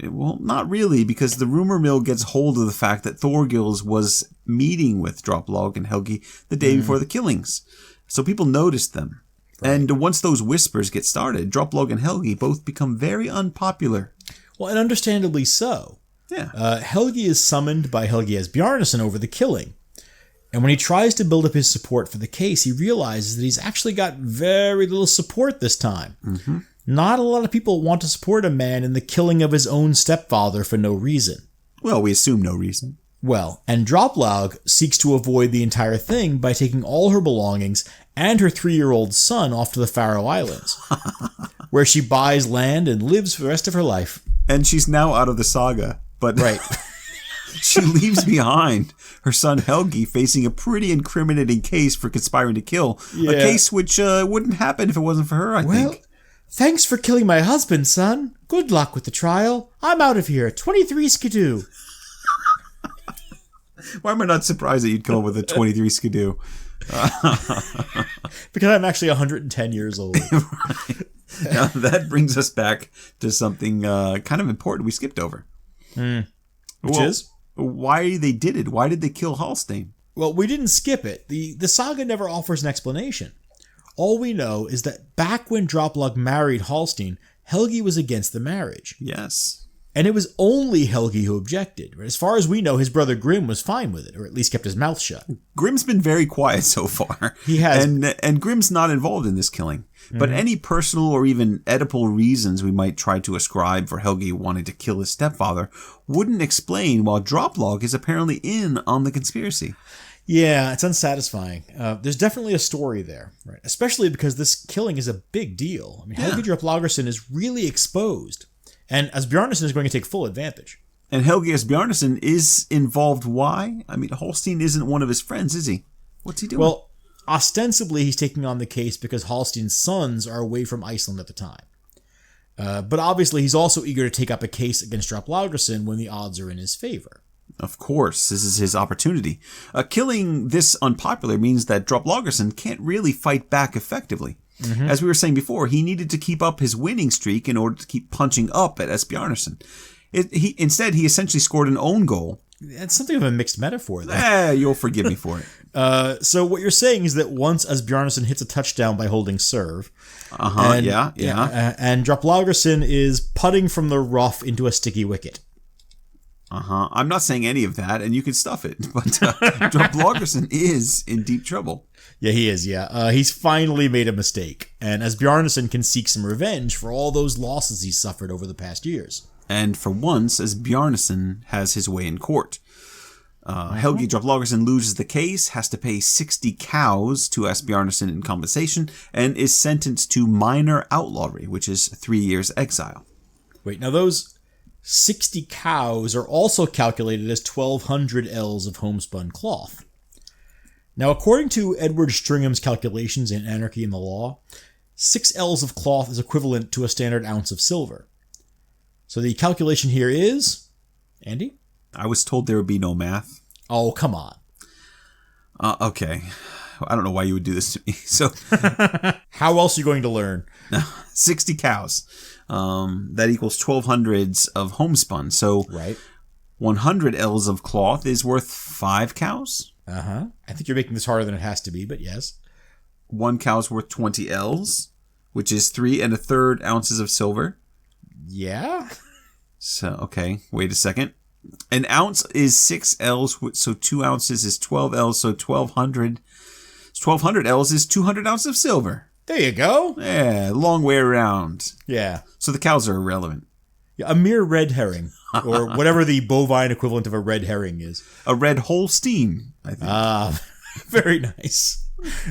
Well, not really, because the rumor mill gets hold of the fact that Thorgils was meeting with Droplaug and Helgi the day before the killings. So people noticed them. Right. And once those whispers get started, Droplaug and Helgi both become very unpopular. Well, and understandably so. Yeah. Helgi is summoned by Helgi Asbjarnarson over the killing. And when he tries to build up his support for the case, he realizes that he's actually got very little support this time. Mm-hmm. Not a lot of people want to support a man in the killing of his own stepfather for no reason. Well, we assume no reason. Well, and Droplaug seeks to avoid the entire thing by taking all her belongings and her 3-year-old son off to the Faroe Islands, where she buys land and lives for the rest of her life. And she's now out of the saga, but right. She leaves behind her son Helgi facing a pretty incriminating case for conspiring to kill. Yeah. A case which wouldn't happen if it wasn't for her, I think. Thanks for killing my husband, son. Good luck with the trial. I'm out of here. 23 skidoo. Why am I not surprised that you'd come up with a 23 skidoo? Because I'm actually 110 years old. Right. Now, that brings us back to something kind of important we skipped over. Which is? Why they did it. Why did they kill Halstein? Well, we didn't skip it. The saga never offers an explanation. All we know is that back when Droplaug married Halstein, Helgi was against the marriage. Yes. And it was only Helgi who objected. As far as we know, his brother Grim was fine with it, or at least kept his mouth shut. Grim's been very quiet so far. He has. And Grim's not involved in this killing. But any personal or even Oedipal reasons we might try to ascribe for Helgi wanting to kill his stepfather wouldn't explain why Droplaug is apparently in on the conspiracy. Yeah, it's unsatisfying. There's definitely a story there, right? Especially because this killing is a big deal. I mean, Helgi Droplaugarson is really exposed, and Asbjarnarson is going to take full advantage. And Helgi Asbjarnarson is involved. Why? I mean, Halstein isn't one of his friends, is he? What's he doing? Well, ostensibly he's taking on the case because Halstein's sons are away from Iceland at the time. But obviously he's also eager to take up a case against Droplaugarson when the odds are in his favor. Of course, this is his opportunity. Killing this unpopular means that Droplaugarson can't really fight back effectively. Mm-hmm. As we were saying before, he needed to keep up his winning streak in order to keep punching up at Asbjarnarson. Instead, he essentially scored an own goal. It's something of a mixed metaphor there. You'll forgive me for it. So what you're saying is that once Asbjarnarson hits a touchdown by holding serve. And Droplaugarson is putting from the rough into a sticky wicket. I'm not saying any of that, and you can stuff it, but Droplaugarson is in deep trouble. Yeah, he is, he's finally made a mistake, and Asbjarnarson can seek some revenge for all those losses he's suffered over the past years. And for once, Asbjarnarson has his way in court. Helgi Droplaugarson loses the case, has to pay 60 cows to Asbjarnarson in compensation, and is sentenced to minor outlawry, which is 3 years exile. Wait, now those 60 cows are also calculated as 1,200 ells of homespun cloth. Now, according to Edward Stringham's calculations in Anarchy in the Law, 6 ells of cloth is equivalent to a standard ounce of silver. So the calculation here is... Andy? I was told there would be no math. Oh, come on. Okay. I don't know why you would do this to me. So, how else are you going to learn? 60 cows. That equals 1,200 of homespun. So, right. 100 ells of cloth is worth 5 cows? I think you're making this harder than it has to be, but yes. 1 cow's worth 20 ells, which is 3 1/3 ounces of silver. Yeah? So, okay, wait a second. An ounce is 6 ells, so 2 ounces is 12 ells, so 1,200. 1,200 ells is 200 ounces of silver. There you go. Yeah, long way around. Yeah. So the cows are irrelevant. Yeah, a mere red herring, or whatever the bovine equivalent of a red herring is. A red Holstein, I think. Very nice.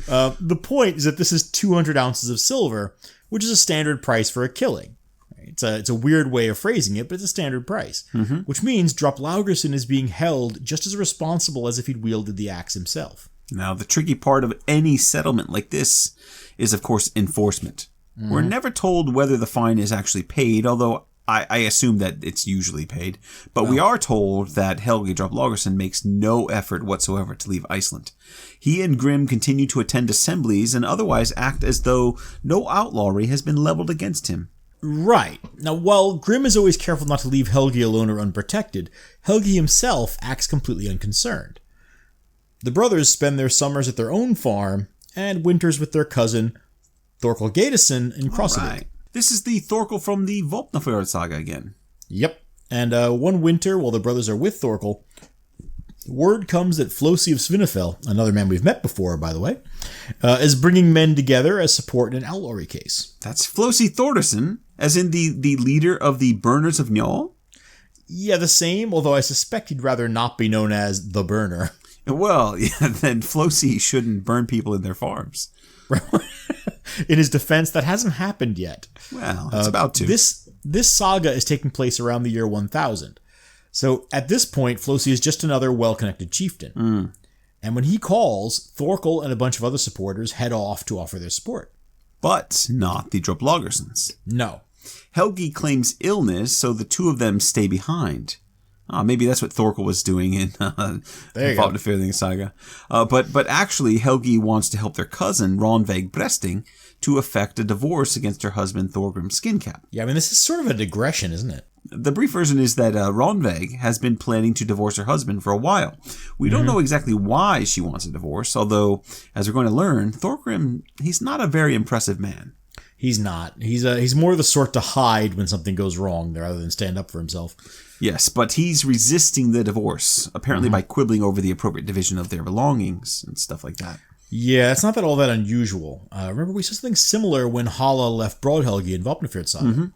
The point is that this is 200 ounces of silver, which is a standard price for a killing. It's a weird way of phrasing it, but it's a standard price. Which means Droplaugarson is being held just as responsible as if he'd wielded the axe himself. Now, the tricky part of any settlement like this is, of course, enforcement. We're never told whether the fine is actually paid, although I assume that it's usually paid. But we are told that Helgi Droplaugarson makes no effort whatsoever to leave Iceland. He and Grim continue to attend assemblies and otherwise act as though no outlawry has been leveled against him. Right. Now, while Grim is always careful not to leave Helgi alone or unprotected, Helgi himself acts completely unconcerned. The brothers spend their summers at their own farm and winters with their cousin, Thorkel Gadason, in Crossavik. Right. This is the Thorkel from the Vopnafjord saga again. Yep. And one winter, while the brothers are with Thorkel, word comes that Flosi of Svinefell, another man we've met before, by the way, is bringing men together as support in an outlawry case. That's Flosi Thordarson, as in the leader of the Burners of Njal? Yeah, the same, although I suspect he'd rather not be known as the Burner. Well, yeah, then Flosi shouldn't burn people in their farms. In his defense, that hasn't happened yet. Well, it's about to. This saga is taking place around the year 1000. So at this point, Flosi is just another well-connected chieftain. And when he calls, Thorkel and a bunch of other supporters head off to offer their support. But not the Droplaugarsons. No. Helgi claims illness, so the two of them stay behind. Maybe that's what Thorkel was doing in Vopnafjord saga. But actually, Helgi wants to help their cousin, Ronveig Bresting, to effect a divorce against her husband, Thorgrim Skincap. Yeah, I mean, this is sort of a digression, isn't it? The brief version is that Ronveig has been planning to divorce her husband for a while. We don't know exactly why she wants a divorce, although, as we're going to learn, Thorgrim, he's not a very impressive man. He's not. He's more the sort to hide when something goes wrong rather than stand up for himself. Yes, but he's resisting the divorce, apparently by quibbling over the appropriate division of their belongings and stuff like that. Yeah, it's not all that unusual. Remember, we saw something similar when Halla left Broadhelgi in Vopnafjord saga.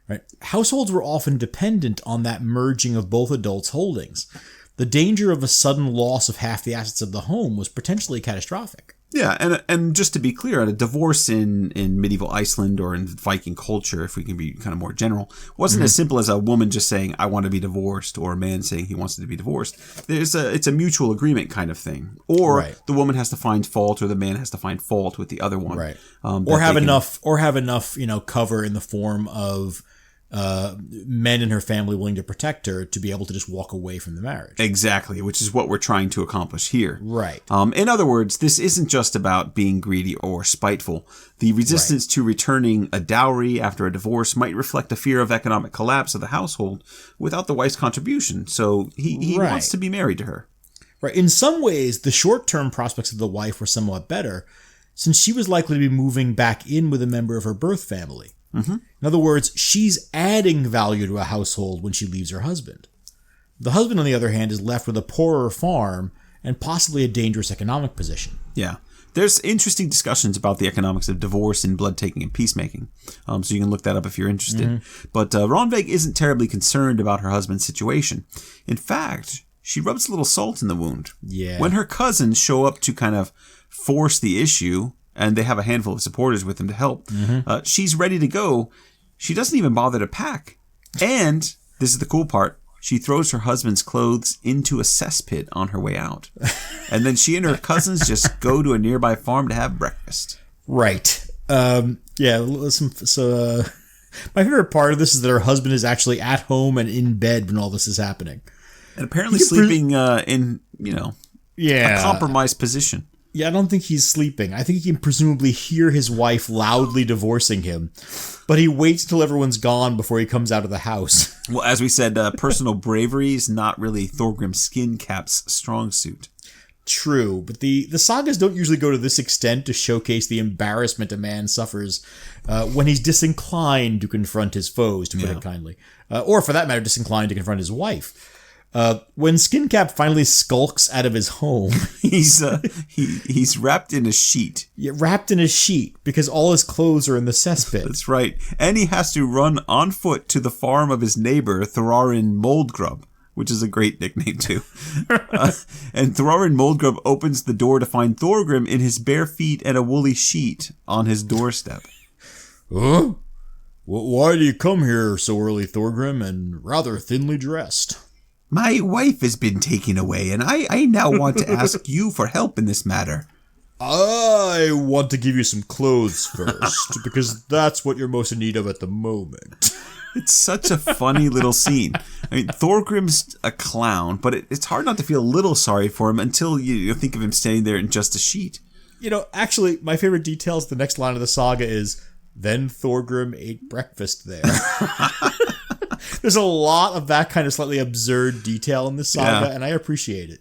Right? Households were often dependent on that merging of both adults' holdings. The danger of a sudden loss of half the assets of the home was potentially catastrophic. Yeah, and just to be clear, a divorce in medieval Iceland or in Viking culture, if we can be kind of more general, wasn't as simple as a woman just saying, I want to be divorced, or a man saying he wants to be divorced. It's a mutual agreement kind of thing. Or the woman has to find fault, or the man has to find fault with the other one. Right. Or have enough, cover in the form of men in her family willing to protect her to be able to just walk away from the marriage. Exactly, which is what we're trying to accomplish here. Right. In other words, this isn't just about being greedy or spiteful. The resistance to returning a dowry after a divorce might reflect a fear of economic collapse of the household without the wife's contribution. So he wants to be married to her. Right. In some ways, the short-term prospects of the wife were somewhat better, since she was likely to be moving back in with a member of her birth family. Mm-hmm. In other words, she's adding value to a household when she leaves her husband. The husband, on the other hand, is left with a poorer farm and possibly a dangerous economic position. Yeah. There's interesting discussions about the economics of divorce and blood-taking and peacemaking, so you can look that up if you're interested. Mm-hmm. But Rannveig isn't terribly concerned about her husband's situation. In fact, she rubs a little salt in the wound. Yeah. When her cousins show up to kind of force the issue, and they have a handful of supporters with them to help, she's ready to go. She doesn't even bother to pack. And, this is the cool part, she throws her husband's clothes into a cesspit on her way out. And then she and her cousins just go to a nearby farm to have breakfast. Right. Yeah, listen, so my favorite part of this is that her husband is actually at home and in bed when all this is happening. And apparently sleeping in, a compromised position. Yeah, I don't think he's sleeping. I think he can presumably hear his wife loudly divorcing him, but he waits till everyone's gone before he comes out of the house. Well, as we said, personal bravery is not really Thorgrim Skincap's strong suit. True, but the sagas don't usually go to this extent to showcase the embarrassment a man suffers when he's disinclined to confront his foes, to put it kindly. Or, for that matter, disinclined to confront his wife. When Skincap finally skulks out of his home, he's wrapped in a sheet. Yeah, wrapped in a sheet because all his clothes are in the cesspit. That's right. And he has to run on foot to the farm of his neighbor, Thorarin Moldgrub, which is a great nickname too. And Thorarin Moldgrub opens the door to find Thorgrim in his bare feet and a woolly sheet on his doorstep. Huh? Why do you come here so early, Thorgrim, and rather thinly dressed? My wife has been taken away, and I now want to ask you for help in this matter. I want to give you some clothes first, because that's what you're most in need of at the moment. It's such a funny little scene. I mean, Thorgrim's a clown, but it's hard not to feel a little sorry for him until you think of him standing there in just a sheet. Actually, my favorite detail is the next line of the saga is, then Thorgrim ate breakfast there. There's a lot of that kind of slightly absurd detail in this saga, and I appreciate it.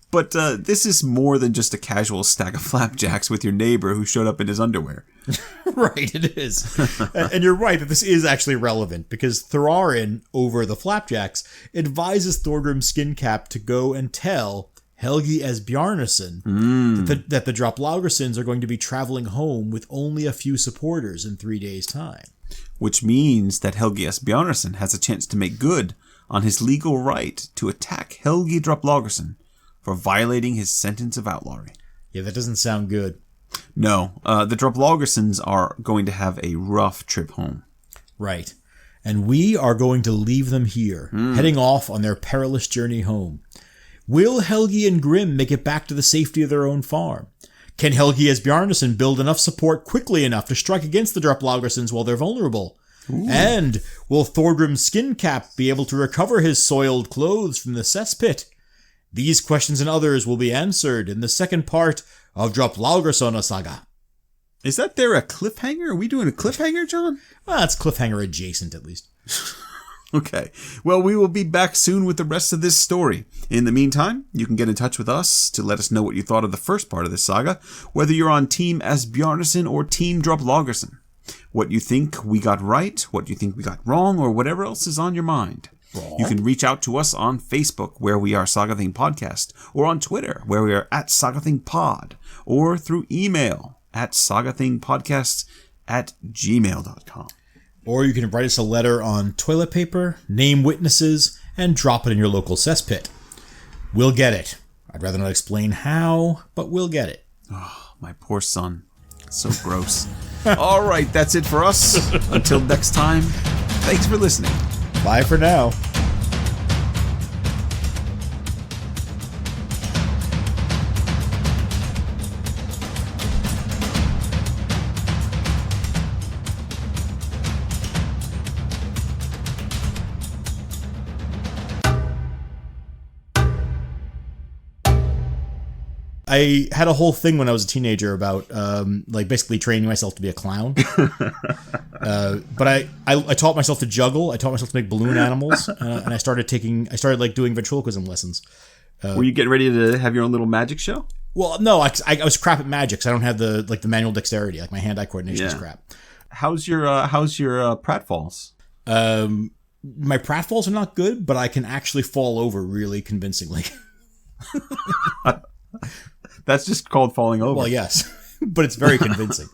But this is more than just a casual stack of flapjacks with your neighbor who showed up in his underwear. Right, it is. And you're right that this is actually relevant, because Thorarin, over the flapjacks, advises Thorgrim Skincap to go and tell Helgi Asbjarnarson that the Droplaugarsons are going to be traveling home with only a few supporters in 3 days' time. Which means that Helgi Asbjarnarson has a chance to make good on his legal right to attack Helgi Droplaugarson for violating his sentence of outlawry. Yeah, that doesn't sound good. No, the Droplaugarsons are going to have a rough trip home. Right. And we are going to leave them here, heading off on their perilous journey home. Will Helgi and Grim make it back to the safety of their own farm? Can Helgi Asbjarnarson build enough support quickly enough to strike against the Droplaugarsons while they're vulnerable? Ooh. And will Thorgrim Skincap be able to recover his soiled clothes from the cesspit? These questions and others will be answered in the second part of Droplaugarson Saga. Is that there a cliffhanger? Are we doing a cliffhanger, John? Well, it's cliffhanger adjacent, at least. Okay. Well, we will be back soon with the rest of this story. In the meantime, you can get in touch with us to let us know what you thought of the first part of this saga, whether you're on Team Asbjarnarson or Team Droplaugarson. What you think we got right, what you think we got wrong, or whatever else is on your mind. You can reach out to us on Facebook, where we are Saga Thing Podcast, or on Twitter, where we are at Saga Thing Pod, or through email at sagathingpodcast@gmail.com. Or you can write us a letter on toilet paper, name witnesses, and drop it in your local cesspit. We'll get it. I'd rather not explain how, but we'll get it. Oh, my poor son. So gross. All right, that's it for us. Until next time, thanks for listening. Bye for now. I had a whole thing when I was a teenager about like basically training myself to be a clown. But I taught myself to juggle. I taught myself to make balloon animals, and I started like doing ventriloquism lessons. Were you getting ready to have your own little magic show? Well, no, I was crap at magic, so I don't have the manual dexterity. Like my hand-eye coordination is crap. How's your pratfalls? My pratfalls are not good, but I can actually fall over really convincingly. That's just called falling over. Well, yes, but it's very convincing.